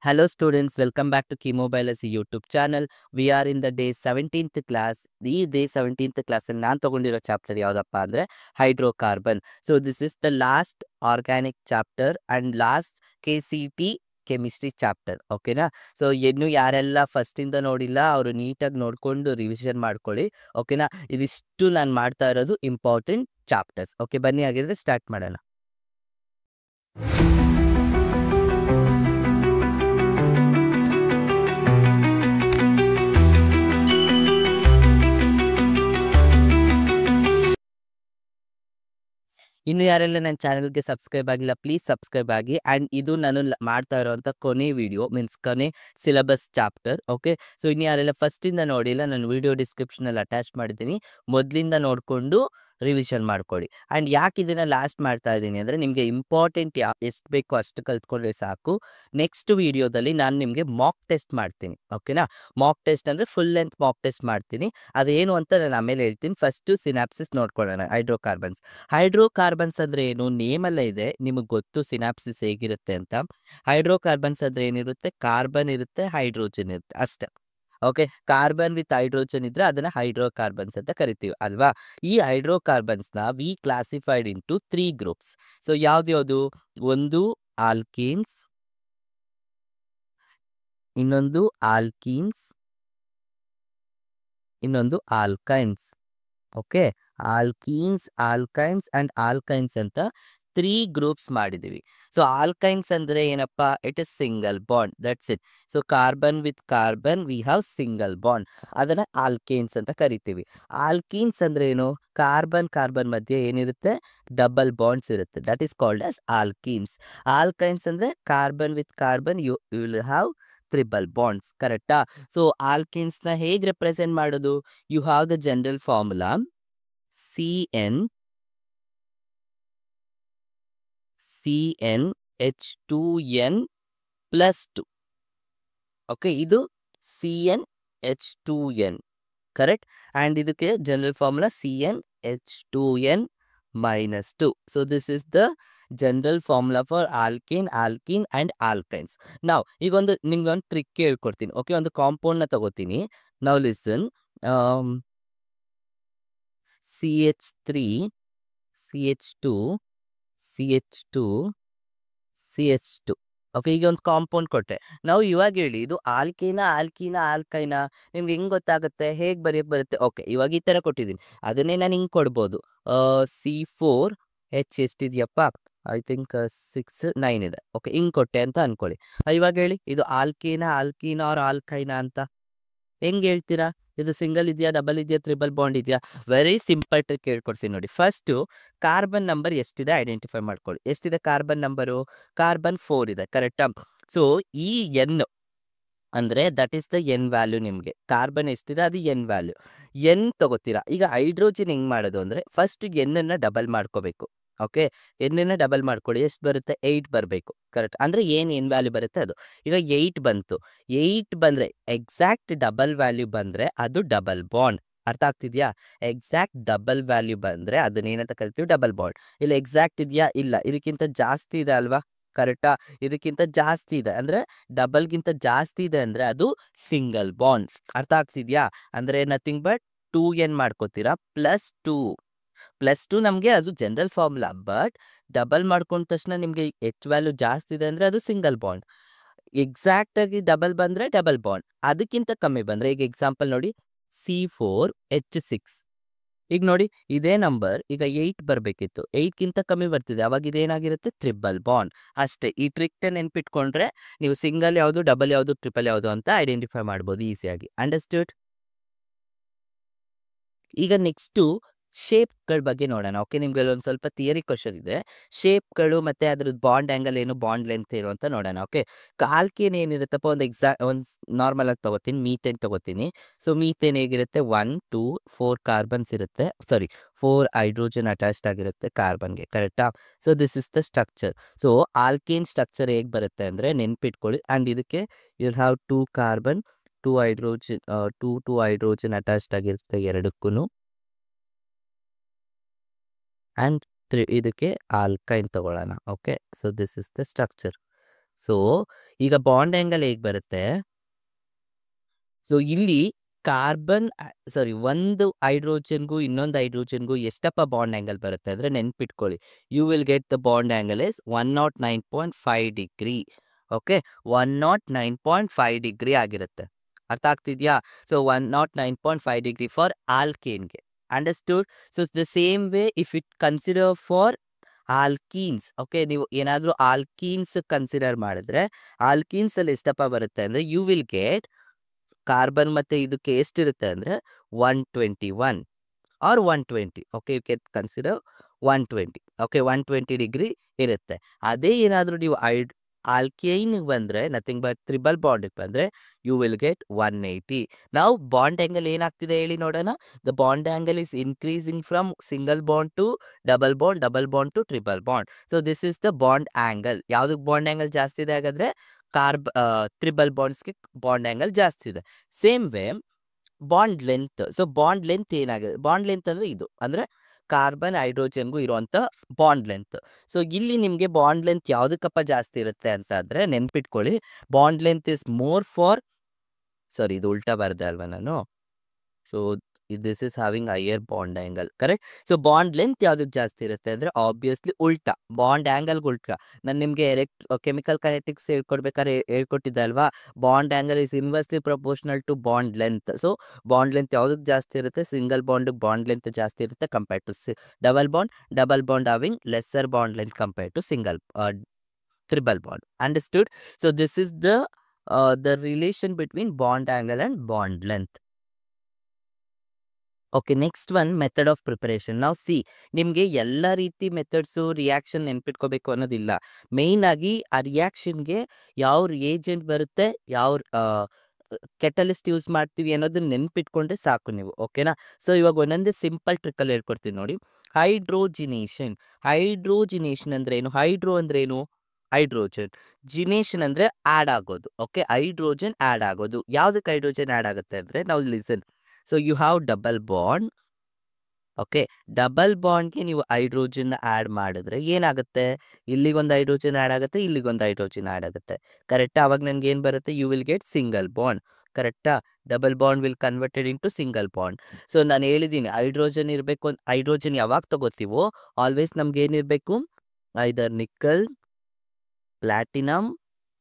Hello students, welcome back to Key Biology YouTube channel. We are in the day 17th class. ಈ day 17th class ಅಲ್ಲಿ ನಾನು ತಗೊಂಡಿರೋ chapter ಯಾವುದಪ್ಪ ಅಂದ್ರೆ hydrocarbon. So this is the last organic chapter and last KCT chemistry chapter. ಓಕೆನಾ? So ಇನ್ನು ಯಾರೆಲ್ಲ first ಇಂದ ನೋಡಿಲ್ಲ ಅವರು ನೀಟಾಗಿ ನೋಡ್ಕೊಂಡು ರಿವಿಷನ್ ಮಾಡ್ಕೊಳ್ಳಿ. ಓಕೆನಾ? ಇದಿಷ್ಟು ನಾನು ಮಾಡ್ತಾ ಇರೋದು ಇಂಪಾರ್ಟೆಂಟ್ ಚಾಪ್ಟರ್ಸ್. ಓಕೆ, ಬನ್ನಿ ಹಾಗಿದ್ರೆ ಸ್ಟಾರ್ಟ್ ಮಾಡೋಣ. ಇನ್ನು ಯಾರೆಲ್ಲ ನನ್ನ ಚಾನಲ್ಗೆ ಸಬ್ಸ್ಕ್ರೈಬ್ ಆಗಿಲ್ಲ ಪ್ಲೀಸ್ ಸಬ್ಸ್ಕ್ರೈಬ್ ಆಗಿ. ಆ್ಯಂಡ್ ಇದು ನಾನು ಮಾಡ್ತಾ ಇರೋವಂಥ ಕೊನೆ ವಿಡಿಯೋ ಮೀನ್ಸ್ ಕೊನೆ ಸಿಲೆಬಸ್ ಚಾಪ್ಟರ್. ಓಕೆ, ಸೊ ಇನ್ನು ಯಾರೆಲ್ಲ ಫಸ್ಟಿಂದ ನೋಡಿಲ್ಲ ನಾನು ವಿಡಿಯೋ ಡಿಸ್ಕ್ರಿಪ್ಷನಲ್ಲಿ ಅಟ್ಯಾಚ್ ಮಾಡಿದ್ದೀನಿ, ಮೊದಲಿಂದ ನೋಡಿಕೊಂಡು ರಿವಿಷನ್ ಮಾಡ್ಕೊಳ್ಳಿ. ಆ್ಯಂಡ್ ಯಾಕೆ ಇದನ್ನು ಲಾಸ್ಟ್ ಮಾಡ್ತಾ ಇದ್ದೀನಿ ಅಂದರೆ ನಿಮಗೆ ಇಂಪಾರ್ಟೆಂಟ್ ಎಷ್ಟು ಬೇಕೋ ಅಷ್ಟು ಕಲ್ತ್ಕೊಂಡ್ರೆ ಸಾಕು. ನೆಕ್ಸ್ಟ್ ವಿಡಿಯೋದಲ್ಲಿ ನಾನು ನಿಮಗೆ ಮಾಕ್ ಟೆಸ್ಟ್ ಮಾಡ್ತೀನಿ. ಓಕೆನಾ? ಮಾಕ್ ಟೆಸ್ಟ್ ಅಂದರೆ ಫುಲ್ ಲೆಂತ್ ಮಾಕ್ ಟೆಸ್ಟ್ ಮಾಡ್ತೀನಿ. ಅದೇನು ಅಂತ ನಾನು ಆಮೇಲೆ ಹೇಳ್ತೀನಿ. ಫಸ್ಟು ಸಿನಾಪ್ಸಿಸ್ ನೋಡ್ಕೊಳ್ಳೋಣ. ಹೈಡ್ರೋಕಾರ್ಬನ್ಸ್ ಅಂದರೆ ಏನು? ನೇಮಲ್ಲೇ ಇದೆ, ನಿಮಗೆ ಗೊತ್ತು ಸಿನಾಪ್ಸಿಸ್ ಹೇಗಿರುತ್ತೆ ಅಂತ. ಹೈಡ್ರೋಕಾರ್ಬನ್ಸ್ ಅಂದರೆ ಏನಿರುತ್ತೆ? ಕಾರ್ಬನ್ ಇರುತ್ತೆ, ಹೈಡ್ರೋಜನ್ ಇರುತ್ತೆ ಅಷ್ಟೇ. ಓಕೆ, ಕಾರ್ಬನ್ ವಿತ್ ಹೈಡ್ರೋಜನ್ ಇದ್ರೆ ಅದನ್ನ ಹೈಡ್ರೋಕಾರ್ಬನ್ಸ್ ಅಂತ ಕರಿತೀವಿ ಅಲ್ವಾ? ಈ ಹೈಡ್ರೋಕಾರ್ಬನ್ಸ್ನ we classified into 3 groups. So ಯಾವ್ದು? ಒಂದು ಆಲ್ಕೀನ್ಸ್, ಇನ್ನೊಂದು ಆಲ್ಕೀನ್ಸ್, ಇನ್ನೊಂದು alkynes. Okay, alkenes, alkynes and alkynes ಅಂತ 3 ಗ್ರೂಪ್ಸ್ ಮಾಡಿದ್ದೀವಿ. ಸೊ ಆಲ್ಕೈನ್ಸ್ ಅಂದರೆ ಏನಪ್ಪ? It is single bond, that's it. So carbon with carbon we have single bond, ಅದನ್ನು ಆಲ್ಕೇನ್ಸ್ ಅಂತ ಕರಿತೀವಿ. ಆಲ್ಕೀನ್ಸ್ ಅಂದರೆ ಏನು? ಕಾರ್ಬನ್ ಕಾರ್ಬನ್ ಮಧ್ಯೆ ಏನಿರುತ್ತೆ? ಡಬಲ್ ಬಾಂಡ್ಸ್ ಇರುತ್ತೆ, that is called as alkenes. Alkynes ಅಂದರೆ carbon with carbon you will have triple bonds. ಕರೆಕ್ಟಾ? ಸೊ ಆಲ್ಕೀನ್ಸ್ನ ಹೇಗೆ ರೆಪ್ರೆಸೆಂಟ್ ಮಾಡೋದು? You have the general formula CnH2n plus 2. Okay, ಇದು CnH2n ಕರೆಕ್ಟ್. ಆ್ಯಂಡ್ ಇದಕ್ಕೆ general formula CnH2n minus 2. So this is the general formula for alkane, alkene and alkynes. ನಾವು ಈಗೊಂದು ನಿಮ್ಗೊಂದು trick ಹೇಳ್ಕೊಡ್ತೀನಿ. ಓಕೆ, ಒಂದು ಕಾಂಪೌಂಡ್ನ ತಗೋತೀನಿ. ನಾವು listen, CH3, CH2, CH2, CH2. Okay, ಈಗ ಒಂದು ಕಾಂಪೌಂಡ್ ಕೊಟ್ಟೆ. ನಾವು ಇವಾಗ ಹೇಳಿ ಇದು ಆಲ್ಕೈನಾ ಆಲ್ಕೈನಾ ನಿಮ್ಗೆ ಹೆಂಗೆ ಗೊತ್ತಾಗುತ್ತೆ? ಹೇಗೆ ಬರೆಯೋಕ್ಕೆ ಬರುತ್ತೆ? ಓಕೆ, ಇವಾಗ ಈ ಥರ ಕೊಟ್ಟಿದ್ದೀನಿ, ಅದನ್ನೇ ನಾನು ಹಿಂಗೆ ಕೊಡ್ಬೋದು. C4H ಎಷ್ಟಿದೆಯಪ್ಪ? ಐ ಥಿಂಕ್ 6 9 ಇದೆ. ಓಕೆ, ಹಿಂಗೆ ಕೊಟ್ಟೆ ಅಂತ ಅಂದ್ಕೊಳ್ಳಿ. ಇವಾಗ ಹೇಳಿ ಇದು ಆಲ್ಕೈನಾ ಆರ್ ಆಲ್ಕೈನಾ ಅಂತ ಹೆಂಗೆ ಹೇಳ್ತೀರಾ? ಇದು ಸಿಂಗಲ್ ಇದೆಯಾ, ಡಬಲ್ ಇದೆಯಾ, ಟ್ರಿಬಲ್ ಬಾಂಡ್ ಇದೆಯಾ? ವೆರಿ ಸಿಂಪಲ್ ಟ್ರಿಕ್ ಹೇಳ್ಕೊಡ್ತೀನಿ ನೋಡಿ. ಫಸ್ಟು ಕಾರ್ಬನ್ ನಂಬರ್ ಎಷ್ಟಿದೆ ಐಡೆಂಟಿಫೈ ಮಾಡ್ಕೊಳ್ಳಿ. ಎಷ್ಟಿದೆ ಕಾರ್ಬನ್ ನಂಬರು? ಕಾರ್ಬನ್ 4 ಇದೆ, ಕರೆಕ್ಟಾ? ಸೊ ಈ ಎನ್ ಅಂದರೆ that is the N value. ನಿಮಗೆ ಕಾರ್ಬನ್ ಎಷ್ಟಿದೆ ಅದು ಎನ್ ವ್ಯಾಲ್ಯೂ. ಎನ್ ತಗೋತೀರಾ. ಈಗ ಹೈಡ್ರೋಜನ್ ಹೆಂಗೆ ಮಾಡೋದು ಅಂದರೆ ಫಸ್ಟ್ ಎನ್ನನ್ನು ಡಬಲ್ ಮಾಡ್ಕೋಬೇಕು. ಓಕೆ, ಎನ್ನನ್ನು ಡಬಲ್ ಮಾಡ್ಕೊಳ್ಳಿ. ಎಷ್ಟು ಬರುತ್ತೆ? 8 ಬರಬೇಕು. ಕರೆಕ್ಟ್, ಅಂದರೆ ಏನು ಎನ್ ವ್ಯಾಲ್ಯೂ ಬರುತ್ತೆ ಅದು. ಈಗ 8 ಬಂತು. 8 ಬಂದರೆ ಎಕ್ಸಾಕ್ಟ್ ಡಬಲ್ ವ್ಯಾಲ್ಯೂ ಬಂದರೆ ಅದು ಡಬಲ್ ಬಾಂಡ್. ಅರ್ಥ ಆಗ್ತಿದೆಯಾ? ಎಕ್ಸಾಕ್ಟ್ ಡಬಲ್ ವ್ಯಾಲ್ಯೂ ಬಂದರೆ ಅದನ್ನೇನಂತ ಕರಿತೀವಿ? Double bond. ಇಲ್ಲ ಎಕ್ಸಾಕ್ಟ್ ಇದೆಯಾ? ಇಲ್ಲ, ಇದಕ್ಕಿಂತ ಜಾಸ್ತಿ ಇದೆ ಅಲ್ವಾ? ಕರೆಕ್ಟಾ? ಇದಕ್ಕಿಂತ ಜಾಸ್ತಿ ಇದೆ ಅಂದರೆ ಡಬಲ್ಗಿಂತ ಜಾಸ್ತಿ ಇದೆ ಅಂದರೆ ಅದು ಸಿಂಗಲ್ ಬಾಂಡ್. ಅರ್ಥ ಆಗ್ತಿದೆಯಾ? ಅಂದರೆ ನಥಿಂಗ್ ಬಟ್ 2n ಮಾಡ್ಕೋತೀರಾ +2 ನಮಗೆ ಅದು ಜನರಲ್ ಫಾರ್ಮುಲಾ. ಬಟ್ ಡಬಲ್ ಮಾಡ್ಕೊಂಡ ತಕ್ಷಣ ನಿಮಗೆ ಎಚ್ ವ್ಯಾಲ್ಯೂ ಜಾಸ್ತಿ ಇದೆ ಅಂದರೆ ಅದು ಸಿಂಗಲ್ ಬಾಂಡ್. ಎಕ್ಸಾಕ್ಟಾಗಿ ಡಬಲ್ ಬಂದರೆ ಡಬಲ್ ಬಾಂಡ್, ಅದಕ್ಕಿಂತ ಕಮ್ಮಿ ಬಂದರೆ ಈಗ ಎಕ್ಸಾಂಪಲ್ ನೋಡಿ C4H6. ಈಗ ನೋಡಿ ಇದೇ ನಂಬರ್ ಈಗ 8 ಬರಬೇಕಿತ್ತು, 8ಗಿಂತ ಕಮ್ಮಿ ಬರ್ತಿದೆ, ಅವಾಗ ಇದೇನಾಗಿರುತ್ತೆ? Triple bond. ಅಷ್ಟೇ. ಈ ಟ್ರಿಕ್ನ ನೆನ್ಪಿಟ್ಕೊಂಡ್ರೆ ನೀವು ಸಿಂಗಲ್ ಯಾವುದು, ಡಬಲ್ ಯಾವುದು, ಟ್ರಿಪಲ್ ಯಾವುದು ಅಂತ ಐಡೆಂಟಿಫೈ ಮಾಡ್ಬೋದು ಈಸಿಯಾಗಿ. ಅಂಡರ್ಸ್ಟುಡ್? ಈಗ ನೆಕ್ಸ್ಟು ಶೇಪ್ಗಳ ಬಗ್ಗೆ ನೋಡೋಣ. ಓಕೆ, ನಿಮ್ಗೆ ಒಂದು ಸ್ವಲ್ಪ ಥಿಯರಿ ಕ್ವಶನ್ ಇದೆ. ಶೇಪ್ಗಳು ಮತ್ತು ಅದ್ರದ್ದು ಬಾಂಡ್ ಆ್ಯಂಗಲ್ ಏನು, ಬಾಂಡ್ ಲೆಂತ್ ಏನು ಅಂತ ನೋಡೋಣ. ಓಕೆ, ಆಲ್ಕೇನ್ ಏನಿರುತ್ತಪ್ಪ, ಒಂದು ನಾರ್ಮಲ್ ಆಗಿ ತೊಗೋತೀನಿ, ಮೀಥೇನ್ ತೊಗೋತೀನಿ. ಸೊ ಮೀಥೇನ್ ಹೇಗಿರುತ್ತೆ? 1 2 4 ಕಾರ್ಬನ್ಸ್ ಇರುತ್ತೆ, 4 ಹೈಡ್ರೋಜನ್ ಅಟ್ಯಾಚ್ಡ್ ಆಗಿರುತ್ತೆ ಕಾರ್ಬನ್ಗೆ. ಕರೆಕ್ಟಾ? So this is the structure. So alkane structure ಹೇಗೆ ಬರುತ್ತೆ ಅಂದರೆ ನೆನ್ಪಿಟ್ಕೊಳ್ಳಿ. ಆ್ಯಂಡ್ ಇದಕ್ಕೆ you have 2 carbon 2 hydrogen 2 hydrogen attached ಆಗಿರುತ್ತೆ ಎರಡಕ್ಕೂ. ಆ್ಯಂಡ್ ಇದಕ್ಕೆ ಆಲ್ಕೈನ್ ತಗೊಳ್ಳೋಣ. Okay, so this is the structure. So ಈಗ ಬಾಂಡ್ ಆಂಗಲ್ ಹೇಗೆ ಬರುತ್ತೆ? ಸೊ ಇಲ್ಲಿ ಕಾರ್ಬನ್ ಒಂದು ಹೈಡ್ರೋಜನ್ಗೂ ಇನ್ನೊಂದು ಹೈಡ್ರೋಜನ್ಗೂ ಎಷ್ಟಪ್ಪ ಬಾಂಡ್ ಆಂಗಲ್ ಬರುತ್ತೆ ಅಂದರೆ ನೆನ್ಪಿಟ್ಕೊಳ್ಳಿ, you will get the bond angle is 109.5 degree. Okay, 109.5 degree ಆಗಿರುತ್ತೆ. ಅರ್ಥ ಆಗ್ತಿದ್ಯಾ? ಸೊ 109.5 ಡಿಗ್ರಿ ಫಾರ್ ಆಲ್ಕೇನ್ಗೆ. Understood? So the same way if it consider for alkenes. Okay, ನೀವು ಏನಾದರೂ ಆಲ್ಕೀನ್ಸ್ ಕನ್ಸಿಡರ್ ಮಾಡಿದ್ರೆ ಆಲ್ಕೀನ್ಸ್ ಅಲ್ಲಿ ಎಷ್ಟಪ್ಪ ಬರುತ್ತೆ ಅಂದರೆ ಯು ವಿಲ್ ಗೆಟ್ ಕಾರ್ಬನ್ ಮತ್ತೆ ಇದಕ್ಕೆ ಎಷ್ಟಿರುತ್ತೆ ಅಂದರೆ 121 or 120. Okay, you can consider 120. Okay, 120 degree ಇರುತ್ತೆ. ಅದೇ ಏನಾದರೂ ನೀವು ಆಲ್ಕೈನ್ಗೆ ಬಂದರೆ, ನಥಿಂಗ್ ಬಟ್ ಟ್ರಿಬಲ್ ಬಾಂಡಿಗೆ ಬಂದರೆ ಯು ವಿಲ್ ಗೆಟ್ 180. ನಾವು ಬಾಂಡ್ ಆ್ಯಂಗಲ್ ಏನಾಗ್ತಿದೆ ಹೇಳಿ ನೋಡೋಣ. The bond angle is increasing from single bond to double bond to triple bond. So this is the bond angle. ಯಾವುದಕ್ಕೆ ಬಾಂಡ್ ಆ್ಯಂಗಲ್ ಜಾಸ್ತಿ ಇದೆ ಹಾಗಾದರೆ? ಟ್ರಿಬಲ್ ಬಾಂಡ್ಸ್ಗೆ ಬಾಂಡ್ ಆ್ಯಂಗಲ್ ಜಾಸ್ತಿ ಇದೆ. Same way bond length. So bond length ಏನಾಗಿದೆ? Bond length ಅಂದರೆ ಇದು, ಅಂದರೆ ಕಾರ್ಬನ್ ಹೈಡ್ರೋಜನ್ಗೂ ಇರುವಂಥ ಬಾಂಡ್ ಲೆಂತ್. ಸೊ ಇಲ್ಲಿ ನಿಮಗೆ ಬಾಂಡ್ ಲೆಂತ್ ಯಾವುದಕ್ಕಪ್ಪ ಜಾಸ್ತಿ ಇರುತ್ತೆ ಅಂತ ಅಂದರೆ ನೆನ್ಪಿಟ್ಕೊಳ್ಳಿ, bond length is more for ಇದು ಉಲ್ಟಾ ಬರ್ದೆ ಅಲ್ವಾ ನಾನು? So this is having higher bond angle, correct? So bond length ಯಾವುದಕ್ಕೆ ಜಾಸ್ತಿ ಇರುತ್ತೆ ಅಂದರೆ ಆಬ್ವಿಯಸ್ಲಿ ಉಲ್ಟಾ, ಬಾಂಡ್ ಆ್ಯಂಗಲ್ಗೆ ಉಲ್ಟಾ. ನಾನು ನಿಮಗೆ ಕೆಮಿಕಲ್ ಕೈನೆಟಿಕ್ಸ್ ಹೇಳ್ಕೊಡ್ಬೇಕಾದ್ರೆ ಹೇಳ್ಕೊಟ್ಟಿದ್ದೆ ಅಲ್ವಾ, bond angle is inversely proportional to bond length. So bond length ಯಾವುದಕ್ಕೆ ಜಾಸ್ತಿ ಇರುತ್ತೆ? ಸಿಂಗಲ್ ಬಾಂಡಿಗೆ ಬಾಂಡ್ ಲೆಂತ್ ಜಾಸ್ತಿ ಇರುತ್ತೆ compare to double bond having lesser bond length compare to triple bond. Understood? So this is the relation between bond angle and bond length. Okay, next one method of preparation. ನಾವು ನಿಮಗೆ ಎಲ್ಲ ರೀತಿ methods reaction ನೆನ್ಪಿಟ್ಕೋಬೇಕು ಅನ್ನೋದಿಲ್ಲ. Main ಆಗಿ ಆ ರಿಯಾಕ್ಷನ್ಗೆ ಯಾವ reagent ಬರುತ್ತೆ, ಯಾವ ಕೆಟಲಿಸ್ಟ್ ಯೂಸ್ ಮಾಡ್ತೀವಿ ಅನ್ನೋದನ್ನ ನೆನ್ಪಿಟ್ಕೊಂಡ್ರೆ ಸಾಕು ನೀವು. ಓಕೆನಾ? ಸೊ ಇವಾಗ ಒಂದೊಂದೇ ಸಿಂಪಲ್ ಟ್ರಿಕ್ಕಲ್ಲಿ ಹೇಳ್ಕೊಡ್ತೀನಿ ನೋಡಿ. ಹೈಡ್ರೋಜಿನೇಷನ್ ಅಂದ್ರೆ ಏನು? ಹೈಡ್ರೋ ಅಂದ್ರೆ ಏನು? ಹೈಡ್ರೋಜನ್. ಜಿನೇಷನ್ ಅಂದ್ರೆ ಆ್ಯಡ್ ಆಗೋದು. ಓಕೆ, ಹೈಡ್ರೋಜನ್ ಆ್ಯಡ್ ಆಗೋದು. ಯಾವುದಕ್ಕೆ ಹೈಡ್ರೋಜನ್ ಆ್ಯಡ್ ಆಗುತ್ತೆ ಅಂದರೆ ನಾವು listen. So you have double bond. Okay, double ಬಾಂಡ್ಗೆ ನೀವು ಹೈಡ್ರೋಜನ್ ಆ್ಯಡ್ ಮಾಡಿದ್ರೆ ಏನಾಗುತ್ತೆ? ಇಲ್ಲಿಗೊಂದು ಹೈಡ್ರೋಜನ್ ಆ್ಯಡ್ ಆಗುತ್ತೆ, ಇಲ್ಲಿಗೊಂದು ಹೈಡ್ರೋಜನ್ ಆ್ಯಡ್ ಆಗುತ್ತೆ. ಕರೆಕ್ಟಾ? ಅವಾಗ ನನಗೆ ಏನು ಬರುತ್ತೆ? You will get single bond. ಕರೆಕ್ಟಾ? Double bond will converted into single bond. So ನಾನು ಹೇಳಿದ್ದೀನಿ ಹೈಡ್ರೋಜನ್ ಇರಬೇಕು. ಹೈಡ್ರೋಜನ್ ಯಾವಾಗ ತಗೋತೀವೋ ಆಲ್ವೇಸ್ ನಮ್ಗೆ ಏನಿರಬೇಕು? ಐದರ್ ನಿಕ್ಕಲ್, ಪ್ಲಾಟಿನಮ್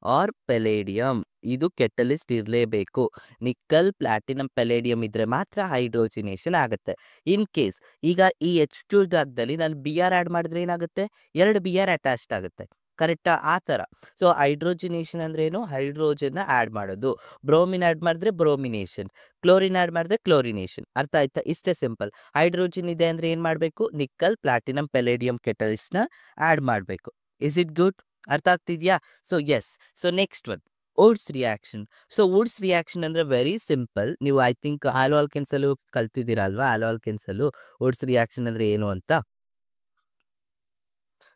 ಆರ್ ಪೆಲೇಡಿಯಂ. ಇದು ಕೆಟಲಿಸ್ಟ್ ಇರಲೇಬೇಕು. ನಿಕ್ಕಲ್, ಪ್ಲಾಟಿನಮ್, ಪೆಲೇಡಿಯಂ ಇದ್ರೆ ಮಾತ್ರ ಹೈಡ್ರೋಜಿನೇಷನ್ ಆಗುತ್ತೆ. ಇನ್ ಕೇಸ್ ಈಗ ಈ H2 ಜಾಗದಲ್ಲಿ ನಾನು BR ಆ್ಯಡ್ ಮಾಡಿದ್ರೆ ಏನಾಗುತ್ತೆ? 2 BR ಅಟ್ಯಾಚ್ಡ್ ಆಗುತ್ತೆ. ಕರೆಕ್ಟಾ? ಆ ಥರ. ಸೊ ಹೈಡ್ರೋಜಿನೇಷನ್ ಅಂದ್ರೆ ಏನು? ಹೈಡ್ರೋಜನ್ನ ಆ್ಯಡ್ ಮಾಡೋದು. ಬ್ರೋಮಿನ್ ಆ್ಯಡ್ ಮಾಡಿದ್ರೆ ಬ್ರೋಮಿನೇಷನ್, ಕ್ಲೋರಿನ್ ಆ್ಯಡ್ ಮಾಡಿದ್ರೆ ಕ್ಲೋರಿನೇಷನ್. ಅರ್ಥ ಆಯ್ತಾ? ಇಷ್ಟೇ ಸಿಂಪಲ್. ಹೈಡ್ರೋಜನ್ ಇದೆ ಅಂದರೆ ಏನು ಮಾಡಬೇಕು? ನಿಕ್ಕಲ್, ಪ್ಲಾಟಿನಮ್, ಪೆಲೇಡಿಯಂ ಕೆಟಲಿಸ್ಟ್ನ ಆ್ಯಡ್ ಮಾಡಬೇಕು. Is it good? ಅರ್ಥ ಆಗ್ತಿದ್ಯಾ? So yes. So next one Wurtz reaction. So Wurtz reaction ಅಂದರೆ ವೆರಿ ಸಿಂಪಲ್. ನೀವು ಐ ಥಿಂಕ್ ಆಲೋ ಆಲ್ಕೆನ್ಸಲ್ಲೂ ಕಲ್ತಿದ್ದೀರಾ ಅಲ್ವಾ? ಆಲೋ ಆಲ್ಕೆನ್ಸಲ್ಲೂ ವುಡ್ಸ್ ರಿಯಾಕ್ಷನ್ ಅಂದರೆ ಏನು ಅಂತ.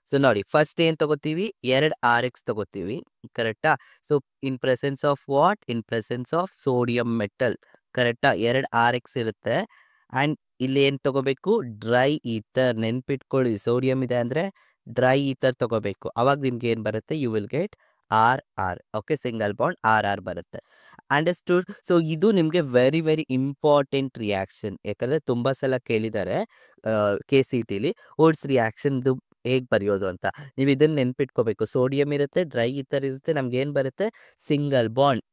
ಸೊ ನೋಡಿ, ಫಸ್ಟ್ ಏನು ತಗೋತೀವಿ? 2 RX ತಗೋತೀವಿ. ಕರೆಕ್ಟಾ? So in presence of what? In presence of sodium metal. ಕರೆಕ್ಟಾ? 2 RX ಇರುತ್ತೆ. ಆ್ಯಂಡ್ ಇಲ್ಲಿ ಏನು ತಗೋಬೇಕು? Dry ether. ನೆನ್ಪಿಟ್ಕೊಳ್ಳಿ, ಸೋಡಿಯಂ ಇದೆ ಅಂದರೆ ಡ್ರೈ ಈಥರ್ ತಗೋಬೇಕು. ಅವಾಗ ನಿಮ್ಗೆ ಏನು ಬರುತ್ತೆ? You will get RR. Okay, single bond RR ಬರುತ್ತೆ. ಅಂಡರ್ಸ್ಟೂಡ್? ಸೊ ಇದು ನಿಮಗೆ ವೆರಿ ವೆರಿ ಇಂಪಾರ್ಟೆಂಟ್ ರಿಯಾಕ್ಷನ್. ಯಾಕಂದರೆ ತುಂಬ ಸಲ ಕೇಳಿದ್ದಾರೆ KCTಲಿ ವುಡ್ಸ್ ರಿಯಾಕ್ಷನ್ದು ಹೇಗೆ ಬರೆಯೋದು ಅಂತ. ನೀವು ಇದನ್ನು ನೆನ್ಪಿಟ್ಕೋಬೇಕು. ಸೋಡಿಯಂ ಇರುತ್ತೆ, ಡ್ರೈ ಈಥರ್ ಇರುತ್ತೆ, ನಮ್ಗೆ ಏನು ಬರುತ್ತೆ? ಸಿಂಗಲ್ ಬಾಂಡ್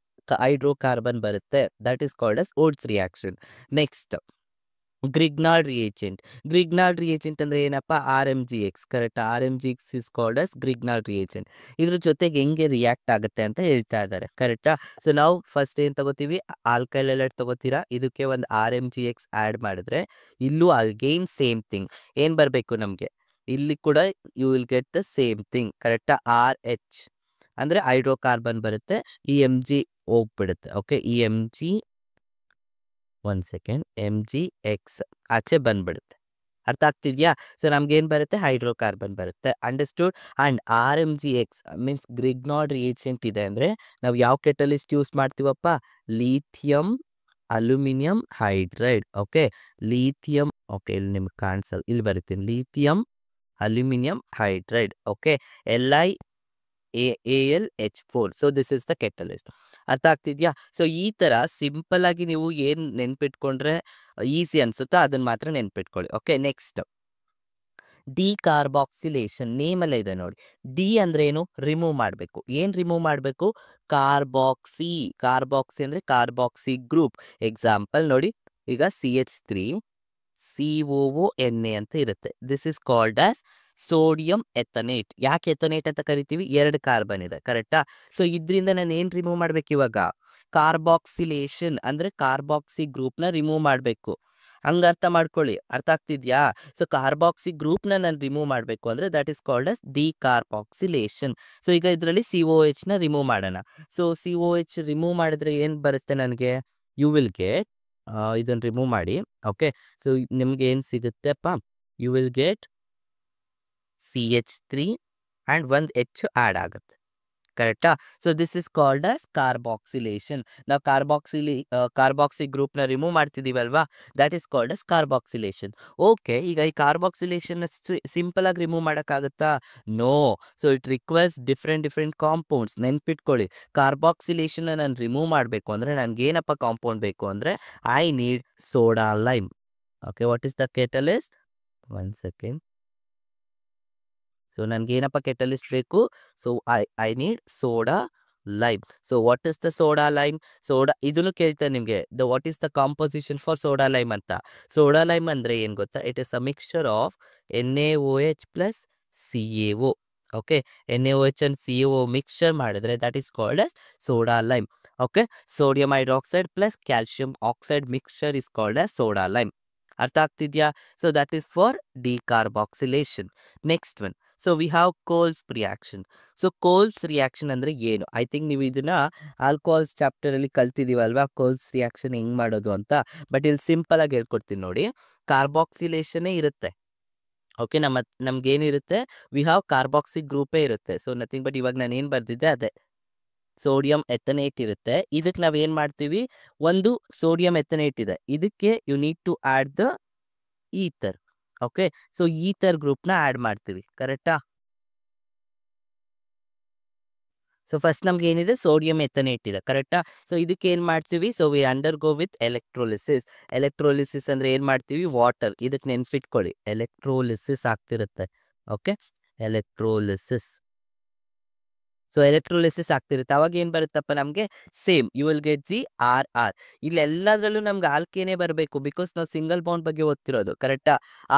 ಹೈಡ್ರೋಕಾರ್ಬನ್ ಬರುತ್ತೆ. That is called as Wurtz reaction. Next Grignard reagent ಅಂದರೆ ಏನಪ್ಪ? RMgX. Correct? RMgX is called as Grignard reagent. ಇದ್ರ ಜೊತೆಗೆ ಹೆಂಗೆ ರಿಯಾಕ್ಟ್ ಆಗುತ್ತೆ ಅಂತ ಹೇಳ್ತಾ ಇದ್ದಾರೆ. ಕರೆಕ್ಟಾ? ಸೊ ನಾವು ಫಸ್ಟ್ ಏನು ತಗೋತೀವಿ? ಆಲ್ಕೈಲ್ ಎಲೈಡ್ ತಗೋತೀರಾ, ಇದಕ್ಕೆ ಒಂದು RMgX ಆ್ಯಡ್ ಮಾಡಿದ್ರೆ ಇಲ್ಲೂ ಅಗೈನ್ ಸೇಮ್ ಥಿಂಗ್ ಏನು ಬರಬೇಕು ನಮಗೆ? ಇಲ್ಲಿ ಕೂಡ you will get the same thing. ಕರೆಕ್ಟಾ? RH ಅಂದರೆ ಹೈಡ್ರೋಕಾರ್ಬನ್ ಬರುತ್ತೆ, EMg ಹೋಗ್ಬಿಡುತ್ತೆ. ಓಕೆ, EMg MgX ಆಚೆ ಬಂದ್ಬಿಡುತ್ತೆ. ಅರ್ಥ ಆಗ್ತಿದ್ಯಾ? ಸೊ ನಮ್ಗೇನು ಬರುತ್ತೆ? ಹೈಡ್ರೋಕಾರ್ಬನ್ ಬರುತ್ತೆ. Understood? And RMgX means Grignard reagent ಇದೆ ಅಂದರೆ ನಾವು ಯಾವ ಕೆಟಲಿಸ್ಟ್ ಯೂಸ್ ಮಾಡ್ತೀವಪ್ಪ? Lithium aluminium hydride. Okay, lithium. Okay, ಇಲ್ಲಿ ನಿಮ್ಗೆ ಕಾಣಿಸಲ್ಲ, ಇಲ್ಲಿ ಬರುತ್ತೆ lithium aluminium hydride. Okay, AlH4. So this is the catalyst. ಅರ್ಥ ಆಗ್ತಿದ್ಯಾ? ಸೊ ಈ ತರ ಸಿಂಪಲ್ ಆಗಿ ನೀವು ಏನ್ ನೆನ್ಪಿಟ್ಕೊಂಡ್ರೆ ಈಸಿ ಅನ್ಸುತ್ತೋ ಅದನ್ನ ಮಾತ್ರ ನೆನ್ಪಿಟ್ಕೊಳ್ಳಿ. Okay, next ಡಿಕಾರ್ಬಾಕ್ಸಿಲೇಷನ್. ನೇಮಲ್ಲೇ ಇದೆ ನೋಡಿ. ಡಿ ಅಂದ್ರೆ ಏನು? ರಿಮೂವ್ ಮಾಡಬೇಕು. ಏನ್ ರಿಮೂವ್ ಮಾಡಬೇಕು? ಕಾರ್ಬಾಕ್ಸಿ. ಕಾರ್ಬಾಕ್ಸಿ ಅಂದ್ರೆ ಕಾರ್ಬಾಕ್ಸಿ ಗ್ರೂಪ್. ಎಕ್ಸಾಂಪಲ್ ನೋಡಿ, ಈಗ CH3 COONA ಅಂತ ಇರುತ್ತೆ. This is called as sodium ethanoate. ಯಾಕೆ ಎಥನೇಟ್ ಅಂತ ಕರಿತೀವಿ? 2 ಕಾರ್ಬನ್ ಇದೆ, ಕರೆಕ್ಟಾ? ಸೊ ಇದರಿಂದ ನಾನು ಏನ್ ರಿಮೂವ್ ಮಾಡ್ಬೇಕು ಇವಾಗ? ಕಾರ್ಬಾಕ್ಸಿಲೇಷನ್ ಅಂದ್ರೆ ಕಾರ್ಬಾಕ್ಸಿ ಗ್ರೂಪ್ ನ ರಿಮೂವ್ ಮಾಡಬೇಕು. ಹಂಗ ಅರ್ಥ ಮಾಡ್ಕೊಳ್ಳಿ. ಅರ್ಥ ಆಗ್ತಿದ್ಯಾ? ಸೊ ಕಾರ್ಬಾಕ್ಸಿ ಗ್ರೂಪ್ ನ ನಾನು ರಿಮೂವ್ ಮಾಡಬೇಕು ಅಂದ್ರೆ that is called as decarboxylation. So ಈಗ ಇದರಲ್ಲಿ COH ನ ರಿಮೂವ್ ಮಾಡೋಣ. ಸೊ COH ರಿಮೂವ್ ಮಾಡಿದ್ರೆ ಏನ್ ಬರುತ್ತೆ ನನಗೆ? ಯು ವಿಲ್ ಗೆಟ್ ಇದನ್ನ ರಿಮೂವ್ ಮಾಡಿ. ಓಕೆ, ಸೊ ನಿಮ್ಗೆ ಏನ್ ಸಿಗುತ್ತೆಪ್ಪ? You will get CH3 and 1 H add ಆಗುತ್ತೆ, ಕರೆಕ್ಟಾ? So this is called as carboxylation. ನಾವು ಕಾರ್ಬಾಕ್ಸಿ ಗ್ರೂಪ್ ನ ರಿಮೂವ್ ಮಾಡ್ತಿದೀವಲ್ವಾ, that is called as carboxylation. Okay, ಈಗ ಈ ಕಾರ್ಬಾಕ್ಸಿಲೇಷನ್ ಸಿಂಪಲ್ ಆಗಿ ರಿಮೂವ್ ಮಾಡೋಕ್ಕಾಗತ್ತಾ? No. So it requires different compounds. ನೆನ್ಪಿಟ್ಕೊಳ್ಳಿ, ಕಾರ್ಬಾಕ್ಸಿಲೇಷನ್ ನಾನು ರಿಮೂವ್ ಮಾಡಬೇಕು ಅಂದ್ರೆ ನನ್ಗೆ ಏನಪ್ಪ ಕಾಂಪೌಂಡ್ ಬೇಕು ಅಂದ್ರೆ I need soda lime. Okay, what is the catalyst? 1 second. So ನನ್ಗೆ ಏನಪ್ಪ ಕೆಟಲಿಸ್ಟ್ ಬೇಕು? So I need soda lime. So what is the soda lime? Soda ಇದನ್ನು ಕೇಳ್ತಾರೆ ನಿಮಗೆ, what is the composition for soda lime ಅಂತ. Soda lime ಅಂದ್ರೆ ಏನ್ ಗೊತ್ತಾ? It is a mixture of NaOH plus CaO. Okay, NaOH and CaO mixture ಮಾಡಿದ್ರೆ that is called as soda lime. Okay, sodium hydroxide plus calcium oxide mixture is called as soda lime. ಅರ್ಥ ಆಗ್ತಿದ್ಯಾ? So that is for decarboxylation. Next one, so we have Kolbe's reaction. So Kolbe's reaction ಅಂದ್ರೆ ಏನು? I think ನೀವು ಇದನ್ನ alcohols chapter ಅಲ್ಲಿ ಕಲ್ತಿದೀವಲ್ವಾ, ಕೋಲ್ಸ್ reaction ಹೆಂಗ್ ಮಾಡೋದು ಅಂತ. ಬಟ್ ಇಲ್ಲಿ ಸಿಂಪಲ್ ಆಗಿ ಹೇಳ್ಕೊಡ್ತೀನಿ ನೋಡಿ. ಕಾರ್ಬಾಕ್ಸಿಲೇಷನ್ ಇರುತ್ತೆ. ಓಕೆ, ನಮ್ಗೇನಿರುತ್ತೆ? ವಿ ಹ್ಯಾವ್ ಕಾರ್ಬಾಕ್ಸಿ ಗ್ರೂಪೇ ಇರುತ್ತೆ. ಸೊ ನಥಿಂಗ್ ಬಟ್ ಇವಾಗ ನಾನು ಏನ್ ಬರ್ದಿದ್ದೆ ಅದೇ ಸೋಡಿಯಂ ಎಥನೇಟ್ ಇರುತ್ತೆ. ಇದಕ್ಕೆ ನಾವ್ ಏನ್ ಮಾಡ್ತೀವಿ? ಒಂದು ಸೋಡಿಯಂ ಎಥನೇಟ್ ಇದೆ, ಇದಕ್ಕೆ you need to add the ether. Okay, so ether group ನ ಆಡ್ ಮಾಡ್ತೀವಿ, ಕರೆಕ್ಟಾ? ಸೊ ಫಸ್ಟ್ ನಮ್ಗೆ ಏನಿದೆ? ಸೋಡಿಯಂ ಎಥನೇಟ್ ಇದೆ, ಕರೆಕ್ಟಾ? ಸೊ ಇದಕ್ಕೆ ಏನ್ ಮಾಡ್ತೀವಿ? So we under go with electrolysis. Electrolysis ಅಂದ್ರೆ ಏನ್ ಮಾಡ್ತೀವಿ? ವಾಟರ್. ಇದಕ್ಕೆ ನೆನ್ಪಿಟ್ಕೊಳ್ಳಿ, ಎಲೆಕ್ಟ್ರೋಲಿಸಿಸ್ ಆಗ್ತಿರುತ್ತೆ. Okay, electrolysis. ಸೊ ಎಲೆಕ್ಟ್ರೋಲಿಸಿಸ್ ಆಗ್ತಿರುತ್ತೆ. ಅವಾಗ ಏನ್ ಬರುತ್ತಪ್ಪ ನಮ್ಗೆ? Same, you will get the RR. ಇಲ್ಲಿ ಎಲ್ಲದರಲ್ಲೂ ನಮ್ಗೆ ಆಲ್ಕೇನೆ ಬರಬೇಕು, ಬಿಕಾಸ್ ನಾವು ಸಿಂಗಲ್ ಬಾಂಡ್ ಬಗ್ಗೆ ಓದ್ತಿರೋದು, ಕರೆಕ್ಟಾ?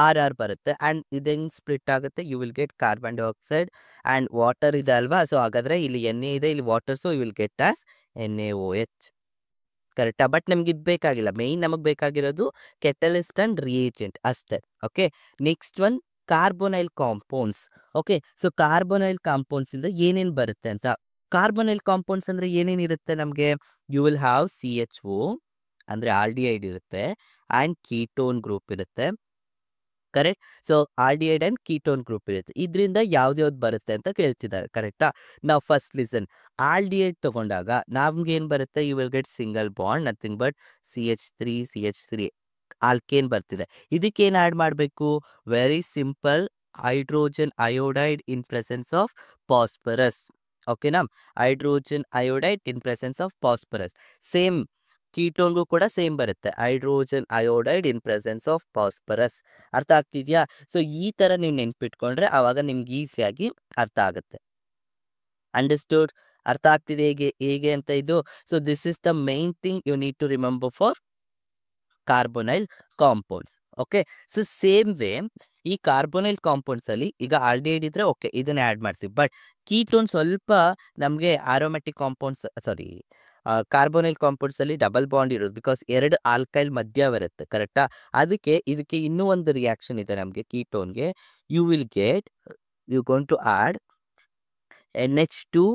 RR ಬರುತ್ತೆ. ಅಂಡ್ ಇದೆಂಗ್ ಸ್ಪ್ಲಿಟ್ ಆಗುತ್ತೆ? You will get carbon dioxide and water ಇದೆ ಅಲ್ವಾ? ಸೊ ಹಾಗಾದ್ರೆ ಇಲ್ಲಿ Na ಇದೆ, ಇಲ್ಲಿ water, so you will get as NaOH, ಕರೆಕ್ಟಾ? ಬಟ್ ನಮ್ಗೆ ಇದು ಬೇಕಾಗಿಲ್ಲ. ಮೇಯ್ನ್ ನಮಗೆ ಬೇಕಾಗಿರೋದು ಕೆಟಲಿಸ್ಟ್ ಅಂಡ್ ರಿಯೇಜೆಂಟ್ ಅಷ್ಟೇ. Okay, next one carbonyl compounds. Okay, so carbonyl compounds ಇಂದ ಏನೇನ್ ಬರುತ್ತೆ ಅಂತ. ಕಾರ್ಬೋನೈಲ್ ಕಾಂಪೌಂಡ್ಸ್ ಅಂದ್ರೆ ಏನೇನಿರುತ್ತೆ ನಮ್ಗೆ? ಯು ವಿಲ್ ಹ್ಯಾವ್ CHO ಅಂದ್ರೆ ಆಲ್ಡಿಹೈಡ್ ಇರುತ್ತೆ, ಅಂಡ್ ಕೀಟೋನ್ ಗ್ರೂಪ್ ಇರುತ್ತೆ, correct? So aldehyde and ketone group ಇರುತ್ತೆ. ಇದರಿಂದ ಯಾವ್ದು ಬರುತ್ತೆ ಅಂತ ಕೇಳ್ತಿದ್ದಾರೆ, ಕರೆಕ್ಟಾ? ನಾವು ಫಸ್ಟ್ ಲಿಸನ್. ಆಲ್ಡಿಹೈಡ್ ತಗೊಂಡಾಗ ನಮ್ಗೆ ಏನ್ ಬರುತ್ತೆ? You will get single bond, nothing but CH3 alkane ಬರ್ತಿದೆ. ಇದಕ್ಕೆ ಏನ್ ಆಡ್ ಮಾಡಬೇಕು? Very simple, hydrogen iodide in presence of phosphorus. ಓಕೆನಾ? Hydrogen iodide in presence of phosphorus. Same ಕೀಟೋನ್ಗೂ ಕೂಡ ಸೇಮ್ ಬರುತ್ತೆ, hydrogen iodide in presence of phosphorus. ಅರ್ಥ ಆಗ್ತಿದ್ಯಾ? ಸೊ ಈ ತರ ನೀವು ನೆನ್ಪಿಟ್ಕೊಂಡ್ರೆ ಅವಾಗ ನಿಮ್ಗೆ ಈಸಿಯಾಗಿ ಅರ್ಥ ಆಗುತ್ತೆ. ಅಂಡರ್ಸ್ಟೂಡ್? ಅರ್ಥ ಆಗ್ತಿದೆ ಹೇಗೆ ಅಂತ ಇದು? So this is the main thing you need to remember for carbonyl compounds. Okay, so same way ಈ ಕಾರ್ಬೋನೈಲ್ ಕಾಂಪೌಂಡ್ಸ್ ಅಲ್ಲಿ ಈಗ ಆಲ್ಡಿಹೈಡ್ ಇದ್ರೆ ಓಕೆ, ಇದನ್ನ ಆಡ್ ಮಾಡ್ತೀವಿ. ಬಟ್ ಕೀಟೋನ್ ಸ್ವಲ್ಪ ನಮಗೆ ಆರೋಮ್ಯಾಟಿಕ್ ಕಾಂಪೌಂಡ್ಸ್, ಸಾರಿ ಕಾರ್ಬೋನೈಲ್ ಕಾಂಪೌಂಡ್ಸ್ ಅಲ್ಲಿ ಡಬಲ್ ಬಾಂಡ್ ಇರೋದು, ಬಿಕಾಸ್ 2 ಆಲ್ಕೈಲ್ ಮಧ್ಯ ಬರುತ್ತೆ, ಕರೆಕ್ಟಾ? ಅದಕ್ಕೆ ಇದಕ್ಕೆ ಇನ್ನೂ ಒಂದು ರಿಯಾಕ್ಷನ್ ಇದೆ ನಮಗೆ ಕೀಟೋನ್ಗೆ. You will get, you going to add NH2.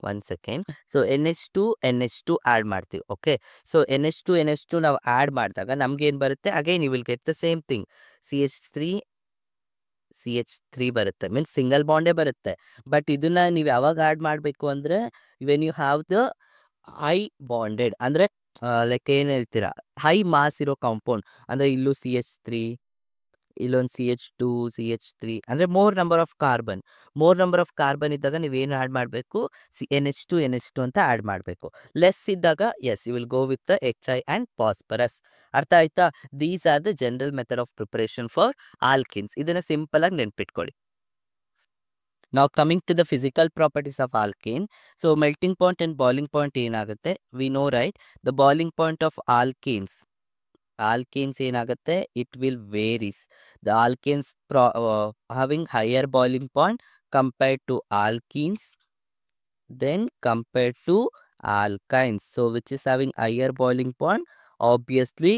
1 second. So NH2 add ಮಾಡ್ತೀವಿ. ಓಕೆ, ಸೊ NH2 ನಾವು ಆಡ್ ಮಾಡಿದಾಗ ನಮ್ಗೆ ಏನ್ ಬರುತ್ತೆ? Again you will get the same thing, CH3 ಬರುತ್ತೆ, ಮೀನ್ಸ್ ಸಿಂಗಲ್ ಬಾಂಡೇ ಬರುತ್ತೆ. ಬಟ್ ಇದನ್ನ ನೀವು ಯಾವಾಗ ಆಡ್ ಮಾಡಬೇಕು ಅಂದ್ರೆ when you have the high bonded, ಅಂದ್ರೆ ಲೈಕ್ ಏನ್ ಹೇಳ್ತೀರಾ, ಹೈ ಮಾಸ್ ಇರೋ ಕಾಂಪೌಂಡ್, ಅಂದ್ರೆ ಇಲ್ಲೂ CH3, ಇಲ್ಲೊಂದು CH2 CH3 ಅಂದರೆ ಮೋರ್ ನಂಬರ್ ಆಫ್ ಕಾರ್ಬನ್ ಇದ್ದಾಗ ನೀವೇನು ಆ್ಯಡ್ ಮಾಡಬೇಕು NH2 ಅಂತ ಆ್ಯಡ್ ಮಾಡಬೇಕು. ಲೆಸ್ ಇದ್ದಾಗ yes you will go with the HI and phosphorus. ಅರ್ಥ ಆಯ್ತಾ? These are the general method of preparation for alkynes. ಇದನ್ನು ಸಿಂಪಲ್ ಆಗಿ ನೆನ್ಪಿಟ್ಕೊಳ್ಳಿ. Now coming to the physical properties of alkane. So melting point and boiling point ಏನಾಗುತ್ತೆ? We know right, the boiling point of alkanes ಏನಾಗುತ್ತೆ? It will varies. The alkanes having higher boiling point compared to alkenes then compared to alkynes. So which is having higher boiling point? Obviously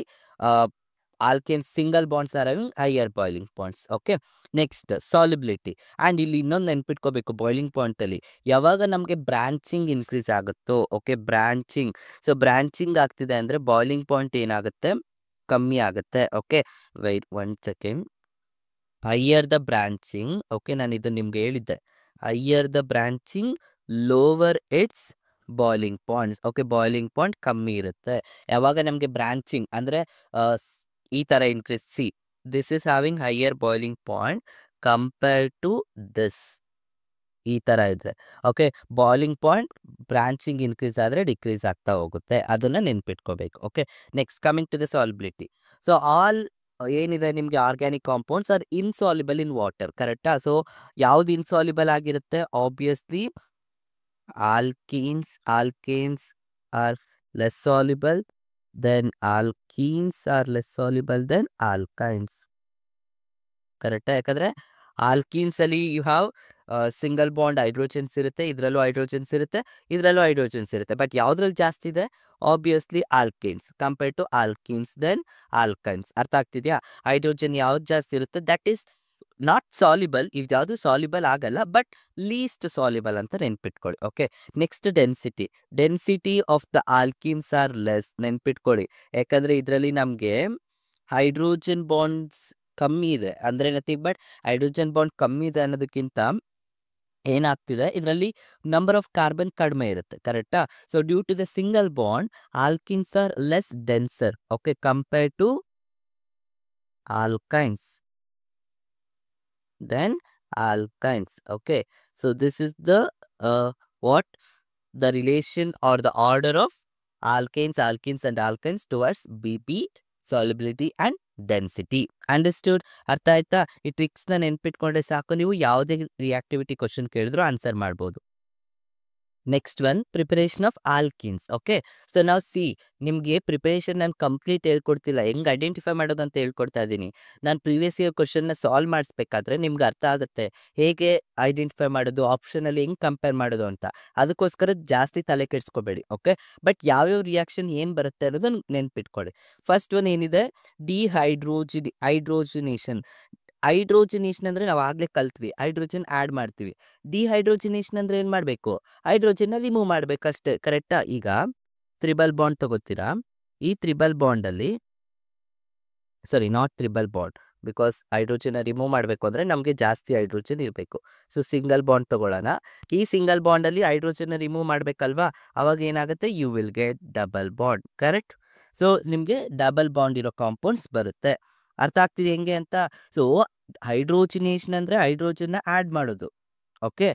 alkanes single bonds are having higher boiling points. Okay, next solubility. And ಇಲ್ಲಿ ಇನ್ನೊಂದು ನೆನ್ಪಿಟ್ಕೋಬೇಕು, boiling ಪಾಯಿಂಟಲ್ಲಿ ಯಾವಾಗ ನಮಗೆ branching increase ಆಗುತ್ತೋ, okay, branching ಆಗ್ತಿದೆ ಅಂದರೆ boiling point ಏನಾಗುತ್ತೆ? ಕಮ್ಮಿ ಆಗುತ್ತೆ. Okay, wait 1 second. Higher the branching, okay, ನಾನು ಇದು ನಿಮ್ಗೆ ಹೇಳಿದ್ದೆ, higher the branching lower its boiling points. Okay, boiling point ಕಮ್ಮಿ ಇರುತ್ತೆ ಯಾವಾಗ ನಮಗೆ ಬ್ರಾಂಚಿಂಗ್ ಅಂದರೆ ಈ ಥರ increase. See, this is having higher boiling point compare to this. ಈ ಥರ ಇದ್ರೆ okay, boiling point branching increase ಆದರೆ ಡಿಕ್ರೀಸ್ ಆಗ್ತಾ ಹೋಗುತ್ತೆ, ಅದನ್ನು ನೆನ್ಪಿಟ್ಕೋಬೇಕು. Okay, next coming to the solubility. So all ಏನಿದೆ ನಿಮಗೆ organic compounds are insoluble in water, ಕರೆಕ್ಟಾ? ಸೊ ಯಾವ್ದು ಇನ್ಸಾಲ್ಯುಬಲ್ ಆಗಿರುತ್ತೆ? Obviously alkanes are less soluble then alkenes are less soluble than alkynes. ಕರೆಕ್ಟಾ? ಯಾಕಂದರೆ ಆಲ್ಕೀನ್ಸ್ ಅಲ್ಲಿ you have single bond hydrogens ಇರುತ್ತೆ, ಇದರಲ್ಲೂ ಹೈಡ್ರೋಜನ್ಸ್ ಇರುತ್ತೆ. ಬಟ್ ಯಾವುದ್ರಲ್ಲಿ ಜಾಸ್ತಿ ಇದೆ? Obviously alkanes compare to alkenes than alkynes. ಅರ್ಥ ಆಗ್ತಿದೆಯಾ? ಹೈಡ್ರೋಜನ್ ಯಾವ್ದು ಜಾಸ್ತಿ ಇರುತ್ತೆ ದಟ್ ಈಸ್ ನಾಟ್ ಸಾಲ್ಯುಬಲ್, ಯಾವುದು ಸಾಲ್ಯುಬಲ್ ಆಗಲ್ಲ ಬಟ್ ಲೀಸ್ಟ್ ಸಾಲ್ಯುಬಲ್ ಅಂತ ನೆನ್ಪಿಟ್ಕೊಳ್ಳಿ. Okay, next density of the alkenes are less. ನೆನ್ಪಿಟ್ಕೊಳ್ಳಿ, ಯಾಕಂದರೆ ಇದರಲ್ಲಿ ನಮಗೆ ಹೈಡ್ರೋಜನ್ ಬಾಂಡ್ಸ್ ಕಮ್ಮಿ ಇದೆ, ಅಂದರೆ ನಥಿಂಗ್ ಬಟ್ ಹೈಡ್ರೋಜನ್ ಬಾಂಡ್ ಕಮ್ಮಿ ಇದೆ ಅನ್ನೋದಕ್ಕಿಂತ ಏನಾಗ್ತಿದೆ, ಇದರಲ್ಲಿ ನಂಬರ್ ಆಫ್ ಕಾರ್ಬನ್ ಕಡಿಮೆ ಇರುತ್ತೆ, ಕರೆಕ್ಟಾ? So due to the single bond alkenes are less denser, okay, compare to alkynes then alkynes. Okay, so this is the what the relation or the order of alkanes and alkynes towards BP, solubility and density. Understood? ಅರ್ಥ ಆಯ್ತಾ? ಈ ಟ್ರಿಕ್ಸ್ನ ನೆನ್ಪಿಟ್ಕೊಂಡ್ರೆ ಸಾಕು, ನೀವು ಯಾವುದೇ reactivity question ಕೇಳಿದ್ರು answer ಮಾಡ್ಬೋದು. Next one, preparation of alkynes. Okay, so ನಾವು ನಿಮಗೆ ಪ್ರಿಪರೇಷನ್ ನಾನು ಕಂಪ್ಲೀಟ್ ಹೇಳ್ಕೊಡ್ತಿಲ್ಲ, ಹೆಂಗೆ ಐಡೆಂಟಿಫೈ ಮಾಡೋದು ಅಂತ ಹೇಳ್ಕೊಡ್ತಾ ಇದ್ದೀನಿ. ನಾನು ಪ್ರೀವಿಯಸ್ ಇಯರ್ ಕ್ವಶನ್ನ ಸಾಲ್ವ್ ಮಾಡಿಸ್ಬೇಕಾದ್ರೆ ನಿಮ್ಗೆ ಅರ್ಥ ಆಗುತ್ತೆ ಹೇಗೆ ಐಡೆಂಟಿಫೈ ಮಾಡೋದು, ಆಪ್ಷನಲ್ಲಿ ಹೆಂಗೆ ಕಂಪೇರ್ ಮಾಡೋದು ಅಂತ. ಅದಕ್ಕೋಸ್ಕರ ಜಾಸ್ತಿ ತಲೆ ಕೆಡಿಸ್ಕೋಬೇಡಿ. ಓಕೆ, ಬಟ್ ಯಾವ್ಯಾವ ರಿಯಾಕ್ಷನ್ ಏನು ಬರುತ್ತೆ ಅನ್ನೋದನ್ನು ನೆನ್ಪಿಟ್ಕೊಳ್ಳಿ. ಫಸ್ಟ್ ಒನ್ ಏನಿದೆ? ಹೈಡ್ರೋಜಿನೇಷನ್ ಅಂದರೆ ನಾವು ಆಗಲೇ ಕಲ್ತ್ವಿ, ಹೈಡ್ರೋಜನ್ ಆ್ಯಡ್ ಮಾಡ್ತೀವಿ. ಡಿಹೈಡ್ರೋಜಿನೇಷನ್ ಅಂದರೆ ಏನು ಮಾಡಬೇಕು? ಹೈಡ್ರೋಜನ್ನ ರಿಮೂವ್ ಮಾಡಬೇಕಷ್ಟೇ, ಕರೆಕ್ಟಾ? ಈಗ ತ್ರಿಬಲ್ ಬಾಂಡ್ ತಗೋತೀರಾ, ಈ ತ್ರಿಬಲ್ ಬಾಂಡಲ್ಲಿ ನಾಟ್ ತ್ರಿಬಲ್ ಬಾಂಡ್, ಬಿಕಾಸ್ ಹೈಡ್ರೋಜನ್ನ ರಿಮೂವ್ ಮಾಡಬೇಕು ಅಂದರೆ ನಮಗೆ ಜಾಸ್ತಿ ಹೈಡ್ರೋಜನ್ ಇರಬೇಕು. ಸೊ ಸಿಂಗಲ್ ಬಾಂಡ್ ತಗೊಳ್ಳೋಣ. ಈ ಸಿಂಗಲ್ ಬಾಂಡಲ್ಲಿ ಹೈಡ್ರೋಜನ್ನ ರಿಮೂವ್ ಮಾಡಬೇಕಲ್ವಾ? ಅವಾಗ ಏನಾಗುತ್ತೆ? You will get double bond, correct? So ನಿಮಗೆ ಡಬಲ್ ಬಾಂಡ್ ಇರೋ ಕಾಂಪೌಂಡ್ಸ್ ಬರುತ್ತೆ. ಅರ್ಥ ಆಗ್ತಿದೆ ಹೆಂಗೆ ಅಂತ? ಸೊ ಹೈಡ್ರೋಜಿನೇಷನ್ ಅಂದರೆ ಹೈಡ್ರೋಜನ್ನ ಆ್ಯಡ್ ಮಾಡೋದು. ಓಕೆ,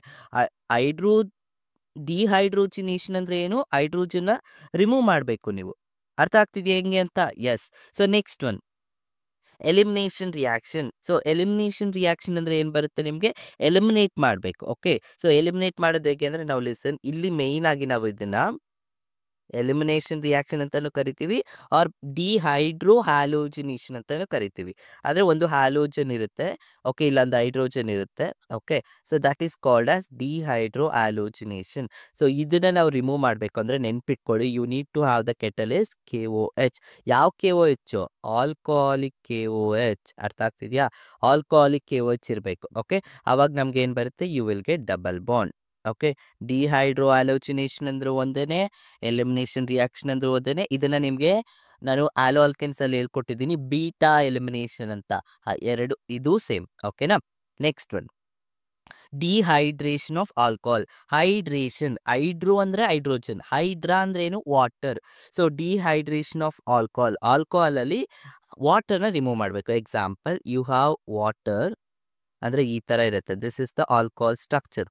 ಡಿಹೈಡ್ರೋಜಿನೇಷನ್ ಅಂದರೆ ಏನು? ಹೈಡ್ರೋಜನ್ನ ರಿಮೂವ್ ಮಾಡಬೇಕು ನೀವು. ಅರ್ಥ ಆಗ್ತಿದೆಯಾ ಹೆಂಗೆ ಅಂತ? Yes. So next one, elimination reaction. So elimination reaction ಅಂದರೆ ಏನು ಬರುತ್ತೆ? ನಿಮಗೆ ಎಲಿಮಿನೇಟ್ ಮಾಡಬೇಕು. ಓಕೆ, ಸೊ ಎಲಿಮಿನೇಟ್ ಮಾಡೋದು ಹೇಗೆ ಅಂದರೆ, ನಾವು ಲಿಸನ್, ಇಲ್ಲಿ ಮೇಯ್ನ್ ಆಗಿ ನಾವು ಇದನ್ನು ಎಲಿಮಿನೇಷನ್ ರಿಯಾಕ್ಷನ್ ಅಂತಲೂ ಕರಿತೀವಿ, ಆರ್ ಡಿಹೈಡ್ರೋ ಹ್ಯಾಲೋಜಿನೇಷನ್ ಅಂತಲೂ ಕರಿತೀವಿ. ಆದರೆ ಒಂದು ಹ್ಯಾಲೋಜನ್ ಇರುತ್ತೆ, ಓಕೆ, ಇಲ್ಲೊಂದು ಹೈಡ್ರೋಜನ್ ಇರುತ್ತೆ. Okay, so that is called as dehydrohalogenation. So ಇದನ್ನು ನಾವು ರಿಮೂವ್ ಮಾಡಬೇಕು ಅಂದರೆ ನೆನ್ಪಿಟ್ಕೊಳ್ಳಿ, you need to have the catalyst KOH. ಯಾವ KOH? Alcoholic KOH. ಅರ್ಥ ಆಗ್ತಿದೆಯಾ? ಆಲ್ಕೋಹಾಲಿಕ್ KOH ಇರಬೇಕು. ಓಕೆ, ಅವಾಗ ನಮ್ಗೆ ಏನು ಬರುತ್ತೆ? You will get double bond. Okay, dehydrohalogenation ಅಂದ್ರೆ ಒಂದೇನೆ, ಎಲಿಮಿನೇಷನ್ ರಿಯಾಕ್ಷನ್ ಅಂದ್ರೆ ಒಂದೇನೆ. ಇದನ್ನ ನಿಮಗೆ ನಾನು ಆಲೋ ಆಲ್ಕೆನ್ಸ್ ಅಲ್ಲಿ ಹೇಳ್ಕೊಟ್ಟಿದ್ದೀನಿ, ಬೀಟಾ ಎಲಿಮಿನೇಷನ್ ಅಂತ. ಎರಡು ಇದು ಸೇಮ್. ಓಕೆನಾ? Next one, dehydration of alcohol. Hydro ಅಂದ್ರೆ ಹೈಡ್ರೋಜನ್, ಹೈಡ್ರಾ ಅಂದ್ರೆ ಏನು? Water. So dehydration of alcohol ಅಲ್ಲಿ ವಾಟರ್ನ ರಿಮೂವ್ ಮಾಡಬೇಕು. ಎಕ್ಸಾಂಪಲ್ ಯು ಹ್ಯಾವ್ ವಾಟರ್ ಅಂದರೆ ಈ ಥರ ಇರುತ್ತೆ. This is the alcohol structure.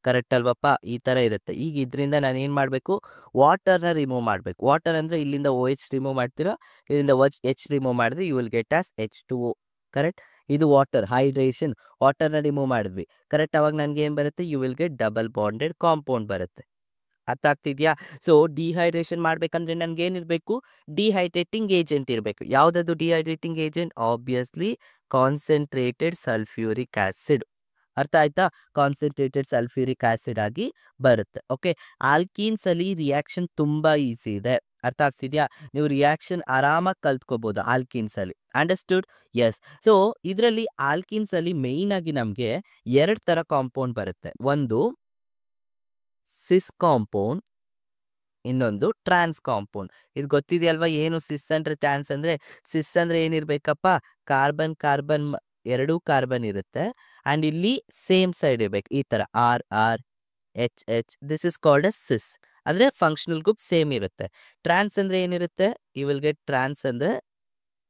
Correct ಅಲ್ವಪ್ಪ? ಈ ಥರ ಇರುತ್ತೆ. ಈಗ ಇದರಿಂದ ನಾನು ಏನು ಮಾಡಬೇಕು, ವಾಟರ್ನ ರಿಮೂವ್ ಮಾಡಬೇಕು. ವಾಟರ್ ಅಂದರೆ ಇಲ್ಲಿಂದ OH ರಿಮೂವ್ ಮಾಡ್ತೀರಾ, ಇಲ್ಲಿಂದ H ರಿಮೂವ್ ಮಾಡಿದ್ರೆ you will get as H2O. Correct? ಇದು ವಾಟರ್ ಹೈಡ್ರೇಷನ್. ವಾಟರ್ನ ರಿಮೂವ್ ಮಾಡಿದ್ವಿ. ಕರೆಕ್ಟ್? ಅವಾಗ ನನಗೆ ಏನು ಬರುತ್ತೆ, you will get double bonded compound ಬರುತ್ತೆ. ಅರ್ಥ ಆಗ್ತಿದೆಯಾ? ಸೊ ಡಿಹೈಡ್ರೇಷನ್ ಮಾಡಬೇಕಂದ್ರೆ ನನಗೆ ಏನಿರಬೇಕು, ಡಿಹೈಡ್ರೇಟಿಂಗ್ ಏಜೆಂಟ್ ಇರಬೇಕು. ಯಾವುದದು dehydrating agent? Obviously concentrated sulphuric acid. ಅರ್ಥ ಆಯ್ತಾ? ಕಾನ್ಸಂಟ್ರೇಟೆಡ್ ಸಲ್ಫ್ಯೂರಿಕ್ ಆ್ಯಸಿಡ್ ಆಗಿ ಬರುತ್ತೆ. ಓಕೆ, ಆಲ್ಕೀನ್ಸಲ್ಲಿ ರಿಯಾಕ್ಷನ್ ತುಂಬ ಈಸಿ ಇದೆ. ಅರ್ಥ ಆಗ್ತಿದೆಯಾ? ನೀವು ರಿಯಾಕ್ಷನ್ ಆರಾಮಾಗಿ ಕಲ್ತ್ಕೋಬೋದು ಆಲ್ಕೀನ್ಸಲ್ಲಿ. ಅಂಡರ್ಸ್ಟುಡ್? ಎಸ್. ಸೊ ಇದರಲ್ಲಿ ಆಲ್ಕೀನ್ಸಲ್ಲಿ ಮೇಯ್ನಾಗಿ ನಮಗೆ 2 ಥರ ಕಾಂಪೌಂಡ್ ಬರುತ್ತೆ. ಒಂದು ಸಿಸ್ ಕಾಂಪೌಂಡ್, ಇನ್ನೊಂದು ಟ್ರಾನ್ಸ್ ಕಾಂಪೌಂಡ್. ಇದು ಗೊತ್ತಿದೆಯಲ್ವಾ ಏನು ಸಿಸ್ ಅಂದರೆ ಟ್ರಾನ್ಸ್ ಅಂದರೆ? ಸಿಸ್ ಅಂದರೆ ಏನಿರಬೇಕಪ್ಪ, ಕಾರ್ಬನ್ ಕಾರ್ಬನ್ ಎರಡೂ ಕಾರ್ಬನ್ ಇರುತ್ತೆ ಆ್ಯಂಡ್ ಇಲ್ಲಿ ಸೇಮ್ ಸೈಡ್ ಇರಬೇಕು. ಈ ಥರ R H this is called as cis. ಅಂದರೆ ಫಂಕ್ಷನಲ್ ಗ್ರೂಪ್ ಸೇಮ್ ಇರುತ್ತೆ. ಟ್ರಾನ್ಸ್ ಅಂದರೆ ಏನಿರುತ್ತೆ, ಯು ವಿಲ್ ಗೆಟ್ ಟ್ರಾನ್ಸ್ ಅಂದರೆ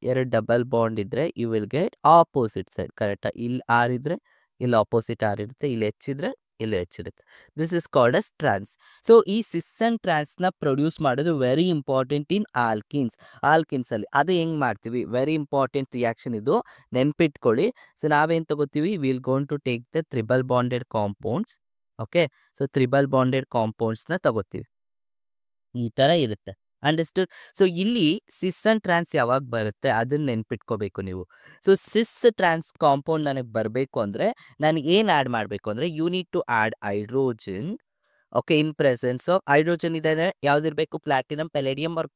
2 ಡಬಲ್ ಬಾಂಡ್ ಇದ್ದರೆ you will get opposite side. ಕರೆಕ್ಟಾ? ಇಲ್ಲಿ R ಇದ್ದರೆ ಇಲ್ಲಿ ಆಪೋಸಿಟ್ R ಇರುತ್ತೆ, ಇಲ್ಲಿ H ಇದ್ದರೆ ಇಲ್ಲಿ H ಇರುತ್ತೆ. This is called as trans. So ಈ ಸಿಸ್ ಆ್ಯಂಡ್ ಟ್ರಾನ್ಸ್ನ ಪ್ರೊಡ್ಯೂಸ್ ಮಾಡೋದು ವೆರಿ ಇಂಪಾರ್ಟೆಂಟ್ ಇನ್ ಆಲ್ಕಿನ್ಸಲ್ಲಿ. ಅದು ಹೆಂಗೆ ಮಾಡ್ತೀವಿ, ವೆರಿ ಇಂಪಾರ್ಟೆಂಟ್ ರಿಯಾಕ್ಷನ್ ಇದು, ನೆನ್ಪಿಟ್ಕೊಳ್ಳಿ. ಸೊ ನಾವೇನು ತಗೋತೀವಿ, will gone to take the triple bonded compounds. Okay, so triple bonded ಕಾಂಪೌಂಡ್ಸ್ನ ತಗೋತೀವಿ. ಈ ಥರ ಇರುತ್ತೆ. ಅಂಡರ್ಸ್ಟುಡ್? ಸೊ ಇಲ್ಲಿ ಸಿಸ್ ಆ್ಯಂಡ್ ಟ್ರಾನ್ಸ್ ಯಾವಾಗ ಬರುತ್ತೆ ಅದನ್ನು ನೆನ್ಪಿಟ್ಕೋಬೇಕು ನೀವು. ಸೊ ಸಿಸ್ ಟ್ರಾನ್ಸ್ ಕಾಂಪೌಂಡ್ ನನಗೆ ಬರಬೇಕು ಅಂದರೆ ನನಗೆ ಏನು ಆ್ಯಡ್ ಮಾಡಬೇಕು ಅಂದರೆ, you need to add hydrogen. Okay, in presence of hydrogen ಇದೆ, ಯಾವುದಿರಬೇಕು, ಪ್ಲಾಟಿನಮ್, ಪೆಲೇಡಿಯಮ್ ಆರ್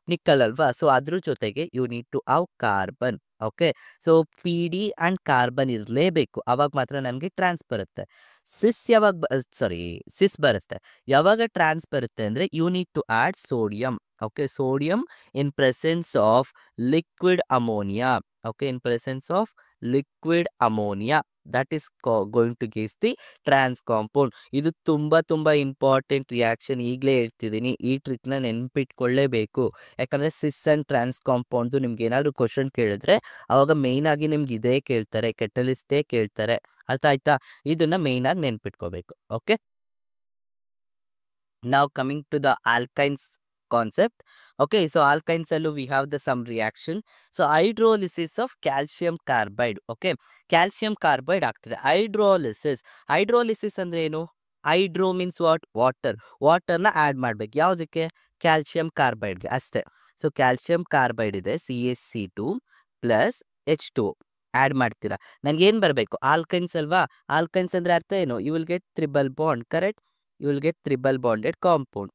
ನಿಕ್ಕಲ್ ಅಲ್ವಾ? ಸೊ ಅದ್ರ ಜೊತೆಗೆ you need to have carbon. Okay, so PD and carbon ಇರಲೇಬೇಕು, ಅವಾಗ ಮಾತ್ರ ನನಗೆ ಟ್ರಾನ್ಸ್ ಬರುತ್ತೆ. ಸಿಸ್ ಬರುತ್ತೆ. ಯಾವಾಗ ಟ್ರಾನ್ಸ್ ಬರುತ್ತೆ ಅಂದರೆ you need to add sodium. Okay, sodium in presence of liquid ammonia. Okay, in presence of liquid ammonia, that is going to gives the trans compound. ಇದು ತುಂಬ ಇಂಪಾರ್ಟೆಂಟ್ ರಿಯಾಕ್ಷನ್. ಈಗಲೇ ಹೇಳ್ತಿದ್ದೀನಿ, ಈ ಟ್ರಿಕ್ನ ನೆನ್ಪಿಟ್ಕೊಳ್ಳೇಬೇಕು. ಯಾಕಂದರೆ ಸಿಸ್ ಆ್ಯಂಡ್ ಟ್ರಾನ್ಸ್ ಕಾಂಪೌಂಡ್ದು ನಿಮ್ಗೆ ಏನಾದರೂ ಕ್ವಶನ್ ಕೇಳಿದ್ರೆ ಅವಾಗ ಮೇಯ್ನಾಗಿ ನಿಮ್ಗೆ ಇದೇ ಕೇಳ್ತಾರೆ, ಕೆಟಲಿಸ್ಟೇ ಕೇಳ್ತಾರೆ. ಅರ್ಥ ಆಯ್ತಾ? ಇದನ್ನು ಮೇಯ್ನಾಗಿ ನೆನ್ಪಿಟ್ಕೋಬೇಕು. Okay, now coming to the alkynes concept. Okay, so alkynes allu we have the some reaction. So hydrolysis of calcium carbide. Okay, calcium carbide ಆಗ್ತದೆ. ಹೈಡ್ರೋಲಿಸಿಸ್ ಅಂದ್ರೆ ಏನು? Hydro means what? ವಾಟರ್ನ ಆ್ಯಡ್ ಮಾಡಬೇಕು. ಯಾವುದಕ್ಕೆ? ಕ್ಯಾಲ್ಶಿಯಂ ಕಾರ್ಬೈಡ್ಗೆ ಅಷ್ಟೇ. ಸೊ ಕ್ಯಾಲ್ಶಿಯಂ ಕಾರ್ಬೈಡ್ ಇದೆ, CaC2 plus H2O add ಮಾಡ್ತೀರಾ. ನನಗೇನು ಬರಬೇಕು? ಆಲ್ಕೈನ್ಸ್ ಅಲ್ವಾ? ಆಲ್ಕೈನ್ಸ್ ಅಂದರೆ ಅರ್ಥ ಏನು? You will get triple bond. Correct? You will get triple bonded compound.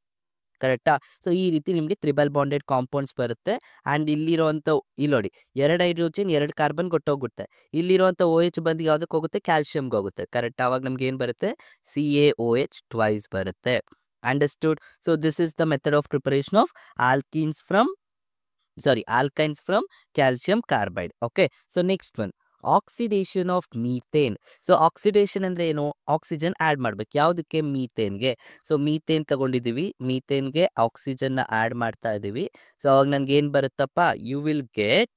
ಕರೆಕ್ಟಾ? ಸೊ ಈ ರೀತಿ ನಿಮಗೆ ತ್ರಿಬಲ್ ಬಾಂಡೆಡ್ ಕಾಂಪೌಂಡ್ಸ್ ಬರುತ್ತೆ. ಆ್ಯಂಡ್ ಇಲ್ಲಿರುವಂಥ ಇಲ್ಲಿ ನೋಡಿ, 2 ಹೈಡ್ರೋಜನ್ 2 ಕಾರ್ಬನ್ ಕೊಟ್ಟೋಗುತ್ತೆ. ಇಲ್ಲಿರುವಂಥ OH ಬಂದು ಯಾವುದಕ್ಕೆ ಹೋಗುತ್ತೆ? ಕ್ಯಾಲ್ಶಿಯಮ್ಗೆ ಹೋಗುತ್ತೆ. ಕರೆಕ್ಟ್? ಆವಾಗ ನಮ್ಗೆ ಏನು ಬರುತ್ತೆ? CaOH ಟ್ವೈಸ್ ಬರುತ್ತೆ. Understood? So this is the method of preparation of alkynes from calcium carbide. Okay, so next one, oxidation of methane. So oxidation ಅಂದರೆ ಏನು? ಆಕ್ಸಿಜನ್ ಆ್ಯಡ್ ಮಾಡಬೇಕು. ಯಾವುದಕ್ಕೆ? ಮೀಥೇನ್ಗೆ. ಸೊ ಮೀಥೇನ್ ತಗೊಂಡಿದ್ದೀವಿ, ಮೀಥೇನ್ಗೆ ಆಕ್ಸಿಜನ್ನ ಆ್ಯಡ್ ಮಾಡ್ತಾ ಇದ್ದೀವಿ. ಸೊ ಅವಾಗ ನನಗೆ ಏನು ಬರುತ್ತಪ್ಪ? ಯು ವಿಲ್ ಗೆಟ್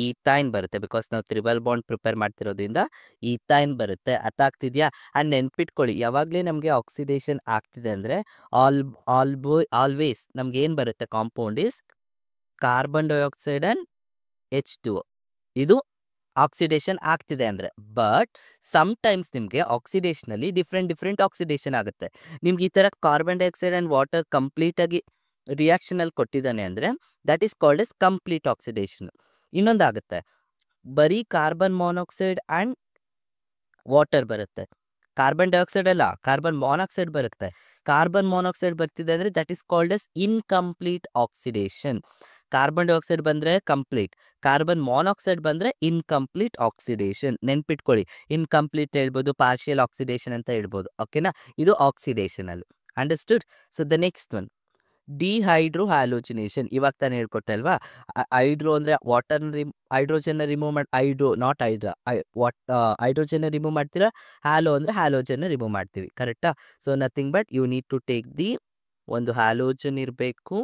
ಈಥೈನ್ ಬರುತ್ತೆ. ಬಿಕಾಸ್ ನಾವು ತ್ರಿಬಲ್ ಬಾಂಡ್ ಪ್ರಿಪೇರ್ ಮಾಡ್ತಿರೋದ್ರಿಂದ ಈಥೈನ್ ಬರುತ್ತೆ. ಅರ್ಥ ಆಗ್ತಿದೆಯಾ? ಆ್ಯಂಡ್ ನೆನ್ಪಿಟ್ಕೊಳ್ಳಿ, ಯಾವಾಗಲೇ ನಮಗೆ ಆಕ್ಸಿಡೇಷನ್ ಆಗ್ತಿದೆ ಅಂದರೆ ಆಲ್ವೇಸ್ ನಮ್ಗೆ ಏನು ಬರುತ್ತೆ? Compound is carbon dioxide and H2O. ಇದು ಆಕ್ಸಿಡೇಷನ್ ಆಗ್ತಿದೆ ಅಂದರೆ. ಬಟ್ ಸಮ್ಟೈಮ್ಸ್ ನಿಮಗೆ ಆಕ್ಸಿಡೇಷನಲ್ಲಿ ಡಿಫ್ರೆಂಟ್ ಆಕ್ಸಿಡೇಷನ್ ಆಗುತ್ತೆ. ನಿಮ್ಗೆ ಈ ಥರ ಕಾರ್ಬನ್ ಡೈಆಕ್ಸೈಡ್ ಆ್ಯಂಡ್ ವಾಟರ್ ಕಂಪ್ಲೀಟಾಗಿ ರಿಯಾಕ್ಷನಲ್ಲಿ ಕೊಟ್ಟಿದ್ದಾನೆ ಅಂದರೆ that is called as complete oxidation. ಇನ್ನೊಂದಾಗುತ್ತೆ, ಬರೀ ಕಾರ್ಬನ್ ಮಾನಾಕ್ಸೈಡ್ ಆ್ಯಂಡ್ ವಾಟರ್ ಬರುತ್ತೆ. ಕಾರ್ಬನ್ ಡೈಆಕ್ಸೈಡ್ ಅಲ್ಲ, ಕಾರ್ಬನ್ ಮಾನಾಕ್ಸೈಡ್ ಬರುತ್ತೆ. ಕಾರ್ಬನ್ ಮಾನಾಕ್ಸೈಡ್ ಬರ್ತಿದೆ ಅಂದರೆ that is called as incomplete oxidation. Carbon dioxide ಬಂದರೆ ಕಂಪ್ಲೀಟ್, ಕಾರ್ಬನ್ ಮಾನಾಕ್ಸೈಡ್ ಬಂದರೆ ಇನ್ಕಂಪ್ಲೀಟ್ ಆಕ್ಸಿಡೇಷನ್. ನೆನ್ಪಿಟ್ಕೊಳ್ಳಿ, ಇನ್ಕಂಪ್ಲೀಟ್ ಹೇಳ್ಬೋದು, ಪಾರ್ಷಿಯಲ್ ಆಕ್ಸಿಡೇಷನ್ ಅಂತ ಹೇಳ್ಬೋದು. ಓಕೆನಾ? ಇದು ಆಕ್ಸಿಡೇಷನಲ್ಲಿ. Understood? So the next one, dehydrohalogenation. ಇವಾಗ ತಾನೇ ಹೇಳ್ಕೊಟ್ಟೆ ಅಲ್ವಾ? ಹೈಡ್ರೋ ಅಂದರೆ ಹೈಡ್ರೋಜನ್ನ ರಿಮೂವ್ ಮಾಡಿ, ಹೈಡ್ರೋಜನ್ನ ರಿಮೂವ್ ಮಾಡ್ತೀರಾ. ಹ್ಯಾಲೋ ಅಂದರೆ ಹ್ಯಾಲೋಜನ್ನ ರಿಮೂವ್ ಮಾಡ್ತೀವಿ. ಕರೆಕ್ಟಾ? So nothing but you need to take the ಒಂದು ಹ್ಯಾಲೋಜನ್ ಇರಬೇಕು,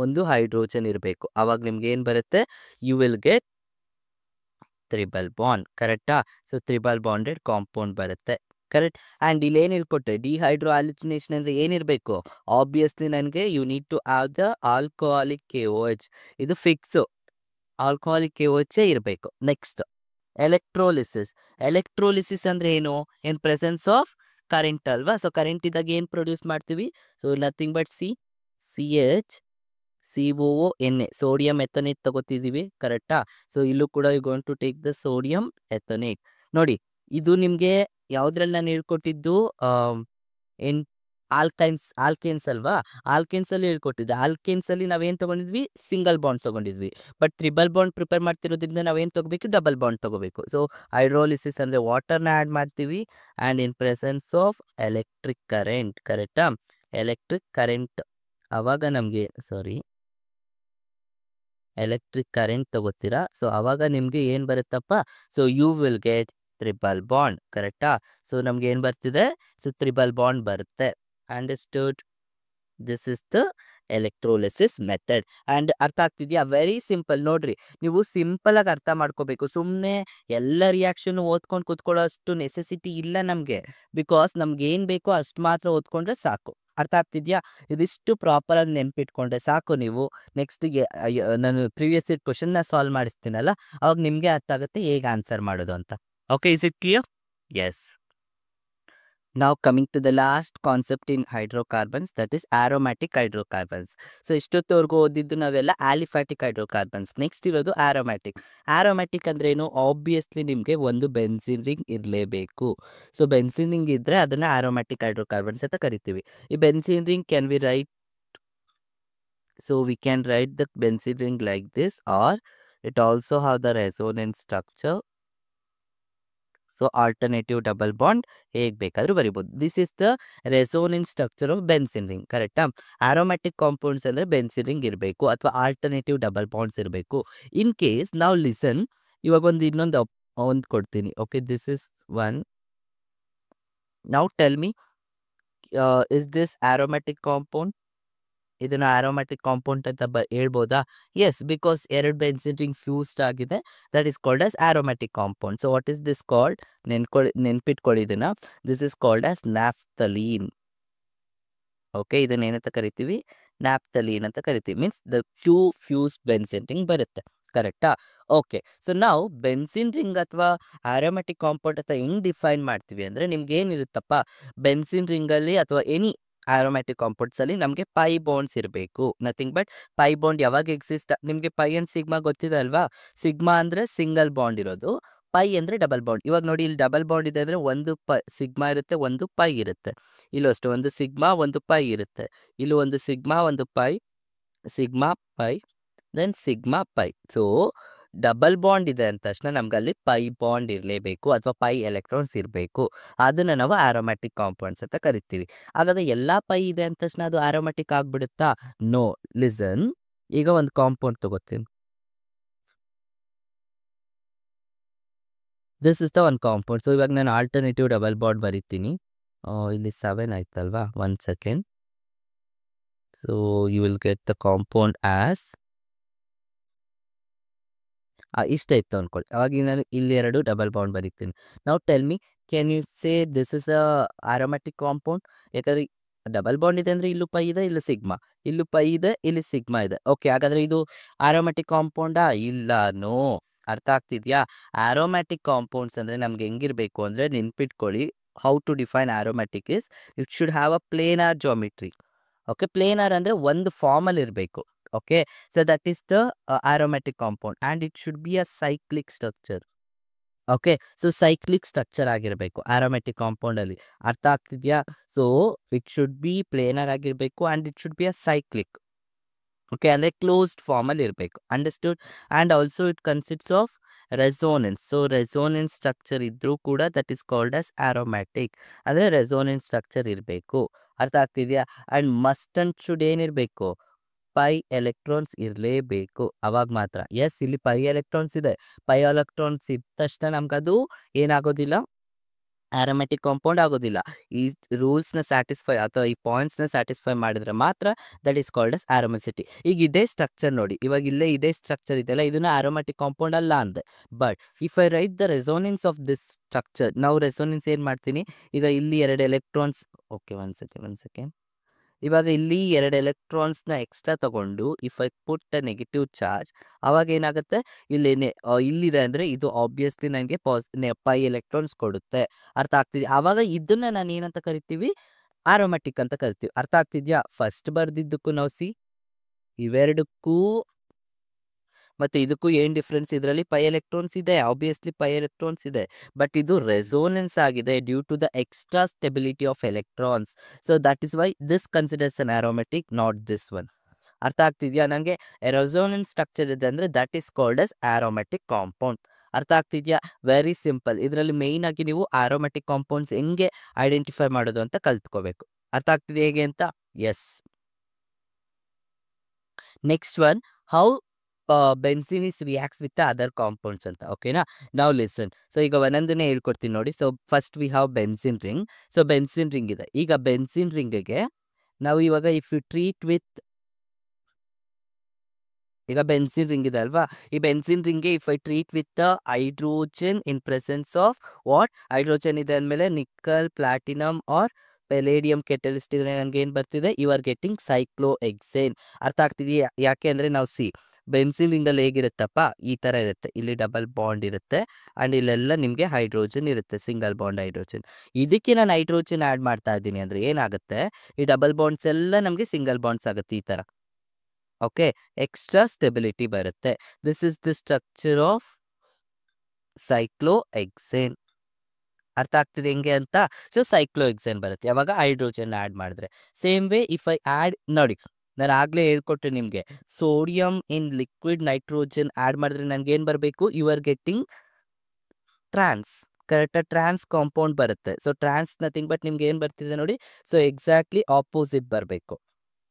ಒಂದು ಹೈಡ್ರೋಜನ್ ಇರಬೇಕು. ಅವಾಗ ನಿಮ್ಗೆ ಏನು ಬರುತ್ತೆ, you will get triple bond. ಕರೆಕ್ಟಾ? ಸೊ ತ್ರಿಬಲ್ ಬಾಂಡೆಡ್ ಕಾಂಪೌಂಡ್ ಬರುತ್ತೆ. ಕರೆಕ್ಟ್. ಆ್ಯಂಡ್ ಇಲ್ಲಿ ಏನು ಹೇಳ್ಕೊಟ್ಟೆ, ಡಿಹೈಡ್ರೋ ಆಲಿಜಿನೇಷನ್ ಅಂದರೆ ಏನಿರಬೇಕು, ಆಬ್ವಿಯಸ್ಲಿ ನನಗೆ you need to have the alcoholic KOH. ಇದು ಫಿಕ್ಸು, ಆಲ್ಕೋಹಾಲಿಕ್ KOH ಇರಬೇಕು. Next electrolysis. ಎಲೆಕ್ಟ್ರೋಲಿಸಿಸ್ ಅಂದರೆ ಏನು, ಇನ್ ಪ್ರೆಸೆನ್ಸ್ ಆಫ್ ಕರೆಂಟ್ ಅಲ್ವಾ. ಸೊ ಕರೆಂಟ್ ಇದ್ದಾಗ ಏನು ಪ್ರೊಡ್ಯೂಸ್ ಮಾಡ್ತೀವಿ, so nothing but CHCOONA, sodium ethanoate ತಗೋತಿದ್ದೀವಿ. ಕರೆಕ್ಟಾ? ಸೊ ಇಲ್ಲೂ ಕೂಡ you going to take the sodium ethanoate. ನೋಡಿ, ಇದು ನಿಮಗೆ ಯಾವುದ್ರಲ್ಲಿ ನಾನು ಹೇಳ್ಕೊಟ್ಟಿದ್ದು, ಏನ್ ಆಲ್ಕೇನ್ಸ್ ಅಲ್ವಾ. ಆಲ್ಕೇನ್ಸಲ್ಲಿ ಹೇಳ್ಕೊಟ್ಟಿದ್ದೆ. ಆಲ್ಕೇನ್ಸಲ್ಲಿ ನಾವೇನು ತೊಗೊಂಡಿದ್ವಿ, ಸಿಂಗಲ್ ಬಾಂಡ್ ತೊಗೊಂಡಿದ್ವಿ. ಬಟ್ ತ್ರಿಬಲ್ ಬಾಂಡ್ ಪ್ರಿಪೇರ್ ಮಾಡ್ತಿರೋದ್ರಿಂದ ನಾವೇನು ತೊಗೋಬೇಕು, ಡಬಲ್ ಬಾಂಡ್ ತೊಗೋಬೇಕು. ಸೊ ಹೈಡ್ರೋಲಿಸಿಸ್ ಅಂದರೆ ವಾಟರ್ನ ಆ್ಯಡ್ ಮಾಡ್ತೀವಿ and in presence of electric current. ಕರೆಕ್ಟಾ? ಎಲೆಕ್ಟ್ರಿಕ್ ಕರೆಂಟ್ ಆವಾಗ ನಮಗೆ ಎಲೆಕ್ಟ್ರಿಕ್ ಕರೆಂಟ್ ತಗೋತೀರಾ. ಸೊ ಆವಾಗ ನಿಮಗೆ ಏನು ಬರುತ್ತಪ್ಪ, so you will get triple bond. ಕರೆಕ್ಟಾ? ಸೊ ನಮ್ಗೆ ಏನು ಬರ್ತಿದೆ, ಸೊ ತ್ರಿಬಲ್ ಬಾಂಡ್ ಬರುತ್ತೆ. Understood? This is the electrolysis method. And ಅರ್ಥ ಆಗ್ತಿದೆಯಾ? Very simple. ನೋಡ್ರಿ, ನೀವು ಸಿಂಪಲಾಗಿ ಅರ್ಥ ಮಾಡ್ಕೋಬೇಕು. ಸುಮ್ಮನೆ ಎಲ್ಲ ರಿಯಾಕ್ಷನ್ ಓದ್ಕೊಂಡು ಕೂತ್ಕೊಳ್ಳೋಷ್ಟು ನೆಸೆಸಿಟಿ ಇಲ್ಲ ನಮಗೆ. ಬಿಕಾಸ್ ನಮ್ಗೆ ಏನು ಬೇಕೋ ಅಷ್ಟು ಮಾತ್ರ ಓದ್ಕೊಂಡ್ರೆ ಸಾಕು. ಅರ್ಥ ಆಗ್ತಿದೆಯಾ? ಇದಿಷ್ಟು ಪ್ರಾಪರಾಗಿ ನೆನ್ಪಿಟ್ಕೊಂಡ್ರೆ ಸಾಕು. ನೀವು ನೆಕ್ಸ್ಟಿಗೆ ನಾನು ಪ್ರೀವಿಯಸ್ ಇಯರ್ ಕ್ವಶನ್ನ ಸಾಲ್ವ್ ಮಾಡಿಸ್ತೀನಲ್ಲ, ಅವಾಗ ನಿಮಗೆ ಅರ್ಥ ಆಗುತ್ತೆ ಹೇಗೆ ಆನ್ಸರ್ ಮಾಡೋದು ಅಂತ. Okay, is it clear? Yes. Now coming to the last concept in hydrocarbons, that is aromatic hydrocarbons. So ಇಷ್ಟೊತ್ತವರೆಗೂ ಓದಿದ್ದು ನಾವೆಲ್ಲ ಆಲಿಫ್ಯಾಟಿಕ್ ಹೈಡ್ರೋಕಾರ್ಬನ್ಸ್. ನೆಕ್ಸ್ಟ್ ಇರೋದು ಆರೋಮ್ಯಾಟಿಕ್. ಆರೋಮ್ಯಾಟಿಕ್ ಅಂದ್ರೆ ಏನು, ಆಬ್ವಿಯಸ್ಲಿ ನಿಮಗೆ ಒಂದು ಬೆನ್ಸಿನ್ ರಿಂಗ್ ಇರಲೇಬೇಕು. ಸೊ ಬೆನ್ಸಿನ್ ರಿಂಗ್ ಇದ್ದರೆ ಅದನ್ನು ಆರೋಮ್ಯಾಟಿಕ್ ಹೈಡ್ರೋಕಾರ್ಬನ್ಸ್ ಅಂತ ಕರಿತೀವಿ. ಈ benzene ring can we write, so we can write the benzene ring like this, or it also have the resonance structure. So alternative double bond ಹೇಗೆ ಬೇಕಾದರೂ ಬರಿಬೋದು. This is the resonance structure of benzene ring. ಕರೆಕ್ಟಾ? Aromatic compounds ಅಂದರೆ benzene ring ಇರಬೇಕು ಅಥವಾ alternative double bonds ಇರಬೇಕು. In case ನಾವು listen, ಇವಾಗ ಒಂದು ಕೊಡ್ತೀನಿ. Okay, this is one. Now tell me, is this aromatic compound? ಇದನ್ನು ಆರೋಮ್ಯಾಟಿಕ್ ಕಾಂಪೌಂಡ್ ಅಂತ ಹೇಳ್ಬೋದಾ? ಎಸ್, ಬಿಕಾಸ್ ಎರಡು ಬೆನ್ಸಿನ್ ರಿಂಗ್ ಫ್ಯೂಸ್ಡ್ ಆಗಿದೆ. That is called as aromatic compound. So what is this called? ನೆನ್ಪಿಟ್ಕೊಳ್ಳಿ ಇದನ್ನ. This is called as naphthalene. Okay, ಇದನ್ನ ಏನಂತ ಕರಿತೀವಿ? ನ್ಯಾಫ್ತಲೀನ್ ಅಂತ ಕರಿತೀವಿ. Means the fuse benzene ring ಬರುತ್ತೆ. ಕರೆಕ್ಟಾ? ಓಕೆ, ಸೊ ನಾವು ಬೆನ್ಸಿನ್ ರಿಂಗ್ ಅಥವಾ ಆರೋಮ್ಯಾಟಿಕ್ ಕಾಂಪೌಂಡ್ ಅಂತ ಹೆಂಗ್ ಡಿಫೈನ್ ಮಾಡ್ತೀವಿ ಅಂದರೆ, ನಿಮ್ಗೆ ಏನಿರುತ್ತಪ್ಪ, ಬೆನ್ಸಿನ್ ರಿಂಗಲ್ಲಿ ಅಥವಾ ಎನಿ ಆರೋಮ್ಯಾಟಿಕ್ ಕಾಂಪೌಂಡ್ಸ್ ಅಲ್ಲಿ ನಮಗೆ ಪೈ ಬಾಂಡ್ಸ್ ಇರಬೇಕು. ನಥಿಂಗ್ ಬಟ್ ಪೈ ಬಾಂಡ್ ಯಾವಾಗ ಎಕ್ಸಿಸ್ಟ್, ನಿಮಗೆ ಪೈ ಅಂಡ್ ಸಿಗ್ಮಾ ಗೊತ್ತಿದೆ ಅಲ್ವಾ. ಸಿಗ್ಮಾ ಅಂದರೆ ಸಿಂಗಲ್ ಬಾಂಡ್ ಇರೋದು, ಪೈ ಅಂದರೆ ಡಬಲ್ ಬಾಂಡ್. ಇವಾಗ ನೋಡಿ, ಇಲ್ಲಿ ಡಬಲ್ ಬಾಂಡ್ ಇದೆ ಅಂದರೆ ಒಂದು ಸಿಗ್ಮಾ ಇರುತ್ತೆ, ಒಂದು ಪೈ ಇರುತ್ತೆ. ಇಲ್ಲೂ ಅಷ್ಟೇ, ಒಂದು ಸಿಗ್ಮಾ ಒಂದು ಪೈ ಇರುತ್ತೆ. ಇಲ್ಲೂ ಒಂದು ಸಿಗ್ಮಾ ಒಂದು pi, sigma pi, then sigma pi. So double bond ಇದೆ ಅಂದ ತಕ್ಷಣ ನಮ್ಗೆ ಅಲ್ಲಿ ಪೈ ಬಾಂಡ್ ಇರಲೇಬೇಕು ಅಥವಾ ಪೈ ಎಲೆಕ್ಟ್ರಾನ್ಸ್ ಇರಬೇಕು. ಅದನ್ನು ನಾವು ಆರೋಮ್ಯಾಟಿಕ್ ಕಾಂಪೌಂಡ್ಸ್ ಅಂತ ಕರಿತೀವಿ. ಹಾಗಾದ್ರೆ ಎಲ್ಲ ಪೈ ಇದೆ ಅಂದ ತಕ್ಷಣ ಅದು ಆರೋಮ್ಯಾಟಿಕ್ ಆಗ್ಬಿಡುತ್ತಾ? ನೋ. ಲಿಸನ್, ಈಗ ಒಂದು ಕಾಂಪೌಂಡ್ ತಗೋತೀನಿ. This is the one compound. So ಇವಾಗ ನಾನು ಆಲ್ಟರ್ನೇಟಿವ್ ಡಬಲ್ ಬಾಂಡ್ ಬರಿತೀನಿ. ಇಲ್ಲಿ 7 ಆಯ್ತಲ್ವಾ? 1 second. So you will get the compound as ಇಷ್ಟ ಇತ್ತು ಅಂದ್ಕೊಳ್ಳಿ. ಅವಾಗ ನಾನು ಇಲ್ಲಿ 2 ಡಬಲ್ ಬಾಂಡ್ ಬರೀತೀನಿ. ನಾವು tell me, can you say this is a aromatic compound? ಯಾಕಂದರೆ ಡಬಲ್ ಬಾಂಡ್ ಇದೆ ಅಂದರೆ ಇಲ್ಲೂ ಪೈ ಇದೆ, ಇಲ್ಲಿ ಸಿಗ್ಮಾ, ಇಲ್ಲೂ ಪೈ ಇದೆ, ಇಲ್ಲಿ ಸಿಗ್ಮಾ ಇದೆ. ಓಕೆ, ಹಾಗಾದರೆ ಇದು ಆರೋಮ್ಯಾಟಿಕ್ ಕಾಂಪೌಂಡಾ? ಇಲ್ಲ, ನೋ. ಅರ್ಥ ಆಗ್ತಿದೆಯಾ? ಆರೋಮ್ಯಾಟಿಕ್ ಕಾಂಪೌಂಡ್ಸ್ ಅಂದರೆ ನಮ್ಗೆ ಹೆಂಗಿರಬೇಕು ಅಂದರೆ, ನೆನ್ಪಿಟ್ಕೊಳ್ಳಿ, how to define aromatic is, it should have a planar geometry. Okay, planar ಅಂದರೆ ಒಂದು ಫಾರ್ಮಲ್ಲಿ ಇರಬೇಕು. Okay, so that is the aromatic compound and it should be a cyclic structure. Okay, so cyclic structure ಆಗಿರಬೇಕು aromatic compound ಅಲ್ಲಿ. ಅರ್ಥ ಆಗ್ತಿದೆಯಾ? So it should be planar ಆಗಿರಬೇಕು and it should be a cyclic. Okay, ಅಂದರೆ closed ಫಾರ್ಮಲ್ಲಿ ಇರಬೇಕು. Understood? And also it consists of resonance. So resonance structure ಇದ್ರೂ ಕೂಡ that is called as aromatic. ಅಂದರೆ ರೆಸೋನೆನ್ಸ್ ಸ್ಟ್ರಕ್ಚರ್ ಇರಬೇಕು. ಅರ್ಥ ಆಗ್ತಿದೆಯಾ? ಆ್ಯಂಡ್ ಮಸ್ಟ್ ಅಂಡ್ ಶುಡ್ ಏನಿರಬೇಕು? ಪೈ ಎಲೆಕ್ಟ್ರಾನ್ಸ್ ಇರಲೇಬೇಕು, ಅವಾಗ ಮಾತ್ರ. ಎಸ್, ಇಲ್ಲಿ ಪೈ ಎಲೆಕ್ಟ್ರಾನ್ಸ್ ಇದೆ. ಪೈ ಎಲೆಕ್ಟ್ರಾನ್ಸ್ ಇದ್ದ ತಕ್ಷಣ ನಮ್ಗದು ಏನಾಗೋದಿಲ್ಲ, ಆರೋಮ್ಯಾಟಿಕ್ ಕಾಂಪೌಂಡ್ ಆಗೋದಿಲ್ಲ. ಈ ರೂಲ್ಸ್‌ನ ಸ್ಯಾಟಿಸ್ಫೈ ಅಥವಾ ಈ ಪಾಯಿಂಟ್ಸ್‌ನ ಸ್ಯಾಟಿಸ್ಫೈ ಮಾಡಿದ್ರೆ ಮಾತ್ರ ದಟ್ ಈಸ್ ಕಾಲ್ಡ್ ಎಸ್ ಆರೋಮೆಸಿಟಿ. ಈಗ ಇದೇ ಸ್ಟ್ರಕ್ಚರ್ ನೋಡಿ. ಇವಾಗ ಇಲ್ಲೇ ಇದೇ ಸ್ಟ್ರಕ್ಚರ್ ಇದೆಯಲ್ಲ, ಇದನ್ನ ಆರೋಮ್ಯಾಟಿಕ್ ಕಾಂಪೌಂಡ್ ಅಲ್ಲ ಅಂದೆ. But if I right the resonance of this structure, ನಾವು ರೆಸೋನೆನ್ಸ್ ಏನು ಮಾಡ್ತೀನಿ, ಈಗ ಇಲ್ಲಿ 2 ಎಲೆಕ್ಟ್ರಾನ್ಸ್, ಓಕೆ ಒನ್ ಸೆಕೆಂಡ್. ಇವಾಗ ಇಲ್ಲಿ 2 ಎಲೆಕ್ಟ್ರಾನ್ಸ್‌ನ ಎಕ್ಸ್ಟ್ರಾ ತಗೊಂಡು if I put a negative charge, ಅವಾಗ ಏನಾಗುತ್ತೆ, ಇಲ್ಲಿದೆ ಅಂದರೆ ಇದು ಆಬ್ವಿಯಸ್ಲಿ ನನಗೆ ಪೈ ಎಲೆಕ್ಟ್ರಾನ್ಸ್ ಕೊಡುತ್ತೆ. ಅರ್ಥ ಆಗ್ತಿದೆ? ಆವಾಗ ಇದನ್ನ ನಾನು ಏನಂತ ಕರಿತೀವಿ, ಆರೋಮ್ಯಾಟಿಕ್ ಅಂತ ಕರಿತೀವಿ. ಅರ್ಥ ಆಗ್ತಿದ್ಯಾ? ಫಸ್ಟ್ ಬರ್ದಿದ್ದಕ್ಕೂ ನಾವು ಇವೆರಡಕ್ಕೂ ಮತ್ತೆ ಇದಕ್ಕೂ ಏನು ಡಿಫ್ರೆನ್ಸ್, ಇದರಲ್ಲಿ ಪೈ ಎಲೆಕ್ಟ್ರಾನ್ಸ್ ಇದೆ, ಆಬ್ವಿಯಸ್ಲಿ ಪೈ ಎಲೆಕ್ಟ್ರಾನ್ಸ್ ಇದೆ. ಬಟ್ ಇದು ರೆಸೋನೆನ್ಸ್ ಆಗಿದೆ due to the extra stability of electrons. So that is why this considers an aromatic, not this one. ಅರ್ಥ ಆಗ್ತಿದ್ಯಾ? ನನಗೆ ರೆಸೋನೆನ್ಸ್ ಸ್ಟ್ರಕ್ಚರ್ ಇದೆ ಅಂದರೆ that is called as aromatic compound. ಅರ್ಥ ಆಗ್ತಿದ್ಯಾ? Very simple. ಇದರಲ್ಲಿ ಮೇಯ್ನ್ ಆಗಿ ನೀವು ಆರೋಮ್ಯಾಟಿಕ್ ಕಾಂಪೌಂಡ್ಸ್ ಹೆಂಗೆ ಐಡೆಂಟಿಫೈ ಮಾಡೋದು ಅಂತ ಕಲ್ತ್ಕೋಬೇಕು. ಅರ್ಥ ಆಗ್ತಿದೆ ಹೇಗೆ ಅಂತ? Yes. Next one, how benzene is reacts with other compounds ಅಂತ. ಓಕೆನಾ? ನಾವು ಲಿಸನ್. ಸೊ ಈಗ ಒಂದೊಂದನ್ನೇ ಹೇಳ್ಕೊಡ್ತೀನಿ ನೋಡಿ. So first we have benzene ring. So benzene ring ಇದೆ. ಈಗ ಬೆನ್ಸಿನ್ ರಿಂಗಿಗೆ ನಾವು ಇವಾಗ ಇಫ್ ಯು ಟ್ರೀಟ್ ವಿತ್, ಈಗ ಬೆನ್ಸಿನ್ ರಿಂಗ್ ಇದೆ ಅಲ್ವಾ, ಈ ಬೆನ್ಸಿನ್ ರಿಂಗ್ಗೆ if I treat with hydrogen in presence of what, hydrogen ಇದೆ ಅಂದಮೇಲೆ nickel, platinum or palladium catalyst ಇದ್ರೆ ನನಗೆ ಏನು ಬರ್ತಿದೆ, ಯು ಆರ್ ಗೆಟಿಂಗ್ ಸೈಕ್ಲೋಹೆಕ್ಸೇನ್. ಅರ್ಥ ಆಗ್ತಿದೆಯಾ? ಯಾಕೆ ಅಂದರೆ ನಾವು ಬೆನ್ಸಿನ್ ರಿಂಗಲ್ಲಿ ಹೇಗಿರುತ್ತಪ್ಪ, ಈ ಥರ ಇರುತ್ತೆ. ಇಲ್ಲಿ ಡಬಲ್ ಬಾಂಡ್ ಇರುತ್ತೆ ಆ್ಯಂಡ್ ಇಲ್ಲೆಲ್ಲ ನಿಮಗೆ ಹೈಡ್ರೋಜನ್ ಇರುತ್ತೆ, ಸಿಂಗಲ್ ಬಾಂಡ್ ಹೈಡ್ರೋಜನ್. ಇದಕ್ಕೆ ನಾನು ಹೈಡ್ರೋಜನ್ ಆ್ಯಡ್ ಮಾಡ್ತಾ ಇದ್ದೀನಿ ಅಂದರೆ ಏನಾಗುತ್ತೆ, ಈ ಡಬಲ್ ಬಾಂಡ್ಸ್ ಎಲ್ಲ ನಮಗೆ ಸಿಂಗಲ್ ಬಾಂಡ್ಸ್ ಆಗುತ್ತೆ ಈ ಥರ. ಓಕೆ, ಎಕ್ಸ್ಟ್ರಾ ಸ್ಟೆಬಿಲಿಟಿ ಬರುತ್ತೆ. This is the structure of cyclohexane. ಅರ್ಥ ಆಗ್ತಿದೆ ಹೆಂಗೆ ಅಂತ? ಸೊ ಸೈಕ್ಲೋಹೆಕ್ಸೇನ್ ಬರುತ್ತೆ ಯಾವಾಗ ಹೈಡ್ರೋಜನ್ ಆ್ಯಡ್ ಮಾಡಿದ್ರೆ. Same way if I add, ನೋಡಿ ನಾನು ಆಗಲೇ ಹೇಳ್ಕೊಟ್ಟೆ ನಿಮಗೆ, sodium in liquid nitrogen add ಮಾಡಿದ್ರೆ ನನಗೆ ಏನು ಬರಬೇಕು, ಯು ಆರ್ ಗೆಟ್ಟಿಂಗ್ ಟ್ರಾನ್ಸ್. ಕರೆಕ್ಟಾ? ಟ್ರಾನ್ಸ್ ಕಾಂಪೌಂಡ್ ಬರುತ್ತೆ. ಸೊ ಟ್ರಾನ್ಸ್ ನಥಿಂಗ್ ಬಟ್ ನಿಮ್ಗೆ ಏನು ಬರ್ತಿದೆ ನೋಡಿ, ಸೊ ಎಕ್ಸಾಕ್ಟ್ಲಿ ಆಪೋಸಿಟ್ ಬರಬೇಕು.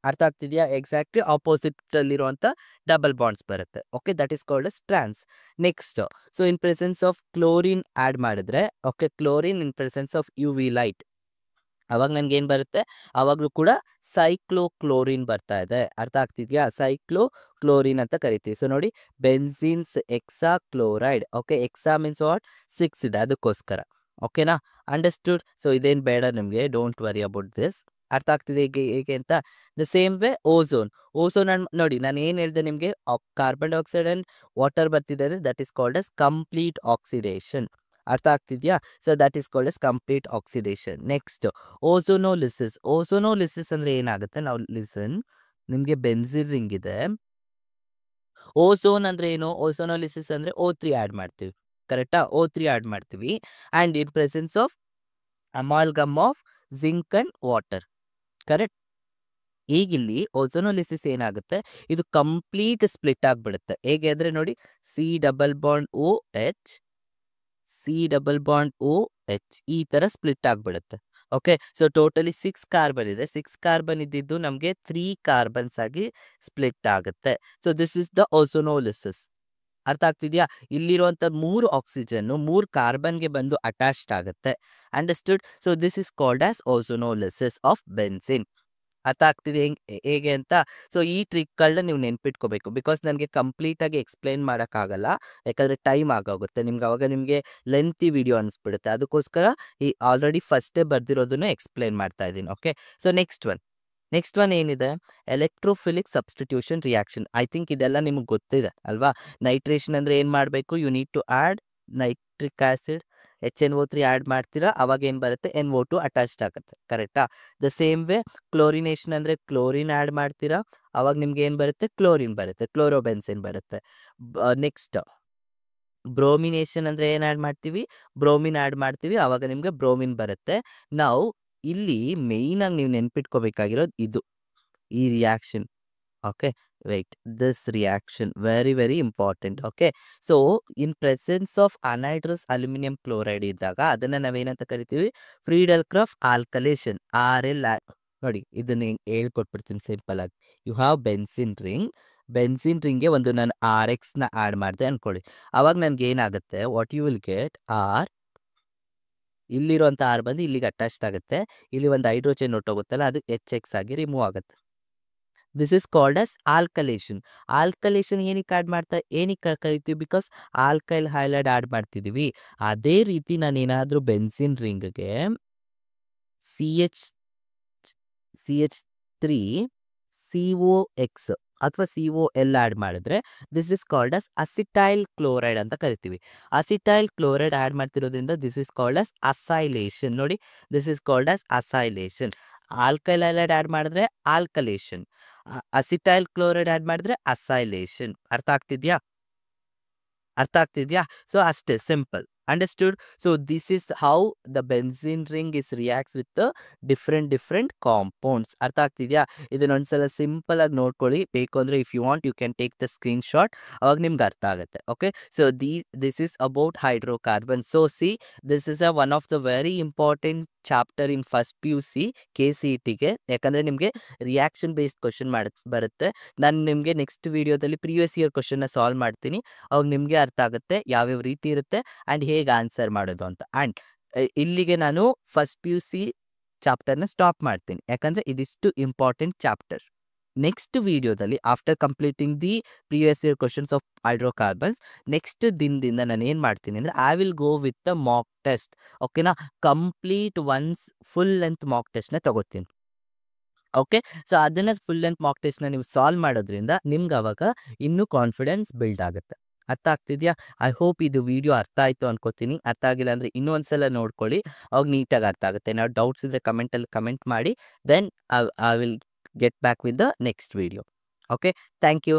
ಅರ್ಥ ಆಗ್ತಿದೆಯಾ? ಎಕ್ಸಾಕ್ಟ್ಲಿ ಆಪೋಸಿಟಲ್ಲಿರುವಂಥ ಡಬಲ್ ಬಾಂಡ್ಸ್ ಬರುತ್ತೆ. Okay, that is called as trans. Next, so in presence of chlorine add ಮಾಡಿದ್ರೆ, okay, chlorine in presence of U V light, ಅವಾಗ ನನಗೇನು ಬರುತ್ತೆ, ಆವಾಗಲೂ ಕೂಡ ಸೈಕ್ಲೋಕ್ಲೋರಿನ್ ಬರ್ತಾ ಇದೆ. ಅರ್ಥ ಆಗ್ತಿದೆಯಾ? ಸೈಕ್ಲೋಕ್ಲೋರಿನ್ ಅಂತ ಕರಿತೀವಿ. ಸೊ ನೋಡಿ, ಬೆನ್ಸಿನ್ಸ್ ಎಕ್ಸಾ ಕ್ಲೋರೈಡ್. ಓಕೆ, ಎಕ್ಸಾ ಮೀನ್ಸ್ ವಾಟ್, 6 ಇದೆ ಅದಕ್ಕೋಸ್ಕರ. ಓಕೆನಾ? ಅಂಡರ್ಸ್ಟುಡ್? ಸೊ ಇದೇನು ಬೇಡ ನಿಮಗೆ, ಡೋಂಟ್ ವರಿ ಅಬೌಟ್ ದಿಸ್. ಅರ್ಥ ಆಗ್ತಿದೆ ಹೇಗೆ ಅಂತ? The same way ozone. Ozone ನೋಡಿ, ನಾನು ಏನು ಹೇಳಿದೆ ನಿಮಗೆ, ಕಾರ್ಬನ್ ಡೈಆಕ್ಸೈಡ್ ಆ್ಯಂಡ್ ವಾಟರ್ ಬರ್ತಿದೆ ಅಂದರೆ that is called as complete oxidation. ಅರ್ಥ ಆಗ್ತಿದೆಯಾ? So that is called as complete oxidation. Next, ozonolysis. Ozonolysis ಅಂದರೆ ಏನಾಗುತ್ತೆ, ನಾವು ಲಿಸನ್, ನಿಮಗೆ ಬೆನ್ಸಿನ್ ರಿಂಗ್ ಇದೆ, ಓಝೋನ್ ಅಂದರೆ ಏನು, ಓಝೋನೋಲಿಸಿಸ್ ಅಂದರೆ O3 ಆ್ಯಡ್ ಮಾಡ್ತೀವಿ. ಕರೆಕ್ಟಾ? O3 ಆ್ಯಡ್ ಮಾಡ್ತೀವಿ and in presence of amalgam of zinc and water. Correct? ಈಗಿಲ್ಲಿ ಓಝೋನೋಲಿಸಿಸ್ ಏನಾಗುತ್ತೆ, ಇದು ಕಂಪ್ಲೀಟ್ ಸ್ಪ್ಲಿಟ್ ಆಗಿಬಿಡುತ್ತೆ. ಹೇಗೆ ಅಂದರೆ ನೋಡಿ, C double bond OH, C double bond OH, ಈ ಥರ ಸ್ಪ್ಲಿಟ್ ಆಗಿಬಿಡುತ್ತೆ. ಓಕೆ, ಸೊ ಟೋಟಲಿ 6 ಕಾರ್ಬನ್ ಇದೆ. 6 ಕಾರ್ಬನ್ ಇದ್ದಿದ್ದು ನಮಗೆ 3 ಕಾರ್ಬನ್ಸ್ ಆಗಿ ಸ್ಪ್ಲಿಟ್ ಆಗುತ್ತೆ. So this is the ozonolysis. ಅರ್ಥ ಆಗ್ತಿದೆಯಾ? ಇಲ್ಲಿರುವಂಥ 3 ಆಕ್ಸಿಜನ್ನು 3 ಕಾರ್ಬನ್ಗೆ ಬಂದು ಅಟ್ಯಾಚ್ಡ್ ಆಗುತ್ತೆ. Understood? So this is called as ozonolysis of benzene. ಅರ್ಥ ಆಗ್ತಿದೆ ಹೇಗೆ ಅಂತ? ಸೊ ಈ ಟ್ರಿಕ್ಗಳನ್ನ ನೀವು ನೆನ್ಪಿಟ್ಕೋಬೇಕು. ಬಿಕಾಸ್ ನನಗೆ ಕಂಪ್ಲೀಟಾಗಿ ಎಕ್ಸ್ಪ್ಲೈನ್ ಮಾಡೋಕ್ಕಾಗಲ್ಲ, ಯಾಕಂದರೆ ಟೈಮ್ ಆಗೋಗುತ್ತೆ ನಿಮ್ಗೆ, ಅವಾಗ ನಿಮಗೆ ಲೆಂತಿ ವಿಡಿಯೋ ಅನಿಸ್ಬಿಡುತ್ತೆ. ಅದಕ್ಕೋಸ್ಕರ ಈ ಆಲ್ರೆಡಿ ಫಸ್ಟೇ ಬರ್ದಿರೋದನ್ನು ಎಕ್ಸ್ಪ್ಲೈನ್ ಮಾಡ್ತಾ ಇದ್ದೀನಿ. ಓಕೆ, ಸೊ ನೆಕ್ಸ್ಟ್ ಒನ್ ಏನಿದೆ, electrophilic substitution reaction. I think ಇದೆಲ್ಲ ನಿಮಗೆ ಗೊತ್ತಿದೆ ಅಲ್ವಾ? ನೈಟ್ರೇಷನ್ ಅಂದರೆ ಏನು ಮಾಡಬೇಕು, you need to add nitric acid, HNO3 add ಮಾಡ್ತೀರಾ, ಅವಾಗ ಏನು ಬರುತ್ತೆ, NO2 ಅಟ್ಯಾಚ್ಡ್ ಆಗುತ್ತೆ. ಕರೆಕ್ಟಾ? ದ ಸೇಮ್ ವೇ ಕ್ಲೋರಿನೇಷನ್ ಅಂದರೆ ಕ್ಲೋರಿನ್ ಆ್ಯಡ್ ಮಾಡ್ತೀರಾ, ಅವಾಗ ನಿಮ್ಗೆ ಏನು ಬರುತ್ತೆ, ಕ್ಲೋರಿನ್ ಬರುತ್ತೆ, ಕ್ಲೋರೋಬೆನ್ಸಿನ್ ಬರುತ್ತೆ. ನೆಕ್ಸ್ಟ್, ಬ್ರೋಮಿನೇಷನ್ ಅಂದರೆ ಏನು ಆ್ಯಡ್ ಮಾಡ್ತೀವಿ, ಬ್ರೋಮಿನ್ ಆ್ಯಡ್ ಮಾಡ್ತೀವಿ, ಆವಾಗ ನಿಮಗೆ ಬ್ರೋಮಿನ್ ಬರುತ್ತೆ. ನಾವು ಇಲ್ಲಿ ಮೇಯ್ನಾಗಿ ನೀವು ನೆನ್ಪಿಟ್ಕೋಬೇಕಾಗಿರೋದು ಇದು, ಈ reaction. Okay, wait, this reaction very very important. Okay, so in presence of anhydrous aluminium chloride ಇದ್ದಾಗ ಅದನ್ನು ನಾವೇನಂತ ಕರಿತೀವಿ, ಫ್ರೀಡೆಲ್ಕ್ರಾಫ್ ಆಲ್ಕಲೇಷನ್, RL. ನೋಡಿ ಇದನ್ನು ಹೇಳ್ಕೊಟ್ಬಿಡ್ತೀನಿ ಸಿಂಪಲ್ ಆಗಿ. ಯು ಹ್ಯಾವ್ ಬೆನ್ಸಿನ್ ರಿಂಗ್ಗೆ ಒಂದು ನಾನು RXನ ಆ್ಯಡ್ ಮಾಡಿದೆ ಅಂದ್ಕೊಳ್ಳಿ, ಅವಾಗ ನನಗೆ ಏನಾಗುತ್ತೆ, ವಾಟ್ ಯು ವಿಲ್ ಗೆಟ್, ಇಲ್ಲಿರುವಂಥ R ಬಂದು ಇಲ್ಲಿಗೆ ಅಟ್ಯಾಚ್ಡ್ ಆಗುತ್ತೆ. ಇಲ್ಲಿ ಒಂದು ಹೈಡ್ರೋಜನ್ ಹೊರ್ಟೋಗುತ್ತಲ್ಲ ಅದು HX ಆಗಿ ರಿಮೂವ್ ಆಗುತ್ತೆ. This is called as alkylation. Alkylation ಏನಕ್ಕೆ ಕರಿತೀವಿ? ಬಿಕಾಸ್ ಆಲ್ಕೈಲ್ ಹೈಲೈಡ್ ಆಡ್ ಮಾಡ್ತಿದ್ದೀವಿ. ಅದೇ ರೀತಿ ನಾನೇನಾದರೂ ಬೆನ್ಸಿನ್ ರಿಂಗ್ಗೆ CH3 COX ಅಥವಾ COL ಆಡ್ ಮಾಡಿದ್ರೆ this is called as acetyl chloride ಅಂತ ಕರಿತೀವಿ. ಅಸಿಟೈಲ್ ಕ್ಲೋರೈಡ್ ಆಡ್ ಮಾಡ್ತಿರೋದ್ರಿಂದ this is called as acylation. ನೋಡಿ, this is called as acylation. Alkyl halide add ಮಾಡಿದ್ರೆ ಆಲ್ಕಲೇಷನ್, ಅಸಿಟೈಲ್ ಕ್ಲೋರೈಡ್ ಆಡ್ ಮಾಡಿದ್ರೆ acylation. ಅರ್ಥ ಆಗ್ತಿದ್ಯಾ? ಸೊ ಅಷ್ಟೇ, simple. Understood? So this is how the benzene ring is reacts with different compounds. ಅರ್ಥ ಆಗ್ತಿದ್ಯಾ? ಇದನ್ನೊಂದ್ಸಲ simple ಆಗಿ ನೋಡ್ಕೊಳ್ಳಿ. ಬೇಕು ಅಂದರೆ if you want you can take the screen shot, ಅವಾಗ ನಿಮ್ಗೆ ಅರ್ಥ ಆಗುತ್ತೆ. Okay, so this is about hydrocarbon. So see, this is one of the very important chapter in first PUC KCETಗೆ. ಯಾಕಂದರೆ ನಿಮಗೆ ರಿಯಾಕ್ಷನ್ ಬೇಸ್ಡ್ ಕ್ವಶನ್ ಬರುತ್ತೆ. ನಾನು ನಿಮಗೆ ನೆಕ್ಸ್ಟ್ ವಿಡಿಯೋದಲ್ಲಿ ಪ್ರಿವಿಯಸ್ ಇಯರ್ ಕ್ವಶನ್ನ ಸಾಲ್ವ್ ಮಾಡ್ತೀನಿ. ಅವಾಗ ನಿಮಗೆ ಅರ್ಥ ಆಗುತ್ತೆ ಯಾವ್ಯಾವ ರೀತಿ ಇರುತ್ತೆ ಆ್ಯಂಡ್ ಹೇಗೆ ಆನ್ಸರ್ ಮಾಡೋದು ಅಂತ. ಆ್ಯಂಡ್ ಇಲ್ಲಿಗೆ ನಾನು ಫಸ್ಟ್ PUC ಚಾಪ್ಟರ್ನ ಸ್ಟಾಪ್ ಮಾಡ್ತೀನಿ, ಯಾಕಂದರೆ ಇದಿಷ್ಟು ಇಂಪಾರ್ಟೆಂಟ್ ಚಾಪ್ಟರ್. ನೆಕ್ಸ್ಟ್ ವಿಡಿಯೋದಲ್ಲಿ after completing the previous year questions of hydrocarbons, next ದಿನದಿಂದ ನಾನು ಏನು ಮಾಡ್ತೀನಿ ಅಂದರೆ I will go with the mock test. ಓಕೆನಾ? Complete once full length mock ಟೆಸ್ಟ್ನ ತಗೋತೀನಿ. ಓಕೆ, ಸೊ ಅದನ್ನು ಫುಲ್ ಲೆಂತ್ ಮಾಕ್ ಟೆಸ್ಟ್ನ ನೀವು ಸಾಲ್ವ್ ಮಾಡೋದ್ರಿಂದ ನಿಮ್ಗೆ ಅವಾಗ ಇನ್ನೂ ಕಾನ್ಫಿಡೆನ್ಸ್ ಬಿಲ್ಡ್ ಆಗುತ್ತೆ. ಅರ್ಥ ಆಗ್ತಿದೆಯಾ? ಐ ಹೋಪ್ ಇದು ವಿಡಿಯೋ ಅರ್ಥ ಆಯಿತು ಅನ್ಕೋತೀನಿ. ಅರ್ಥ ಆಗಿಲ್ಲ ಅಂದರೆ ಇನ್ನೊಂದ್ಸಲ ನೋಡ್ಕೊಳ್ಳಿ, ಅವಾಗ ನೀಟಾಗಿ ಅರ್ಥ ಆಗುತ್ತೆ. ಏನಾದ್ರು ಡೌಟ್ಸ್ ಇದ್ದರೆ ಕಮೆಂಟಲ್ಲಿ ಕಮೆಂಟ್ ಮಾಡಿ. Then I will get back with the next video. Okay, thank you.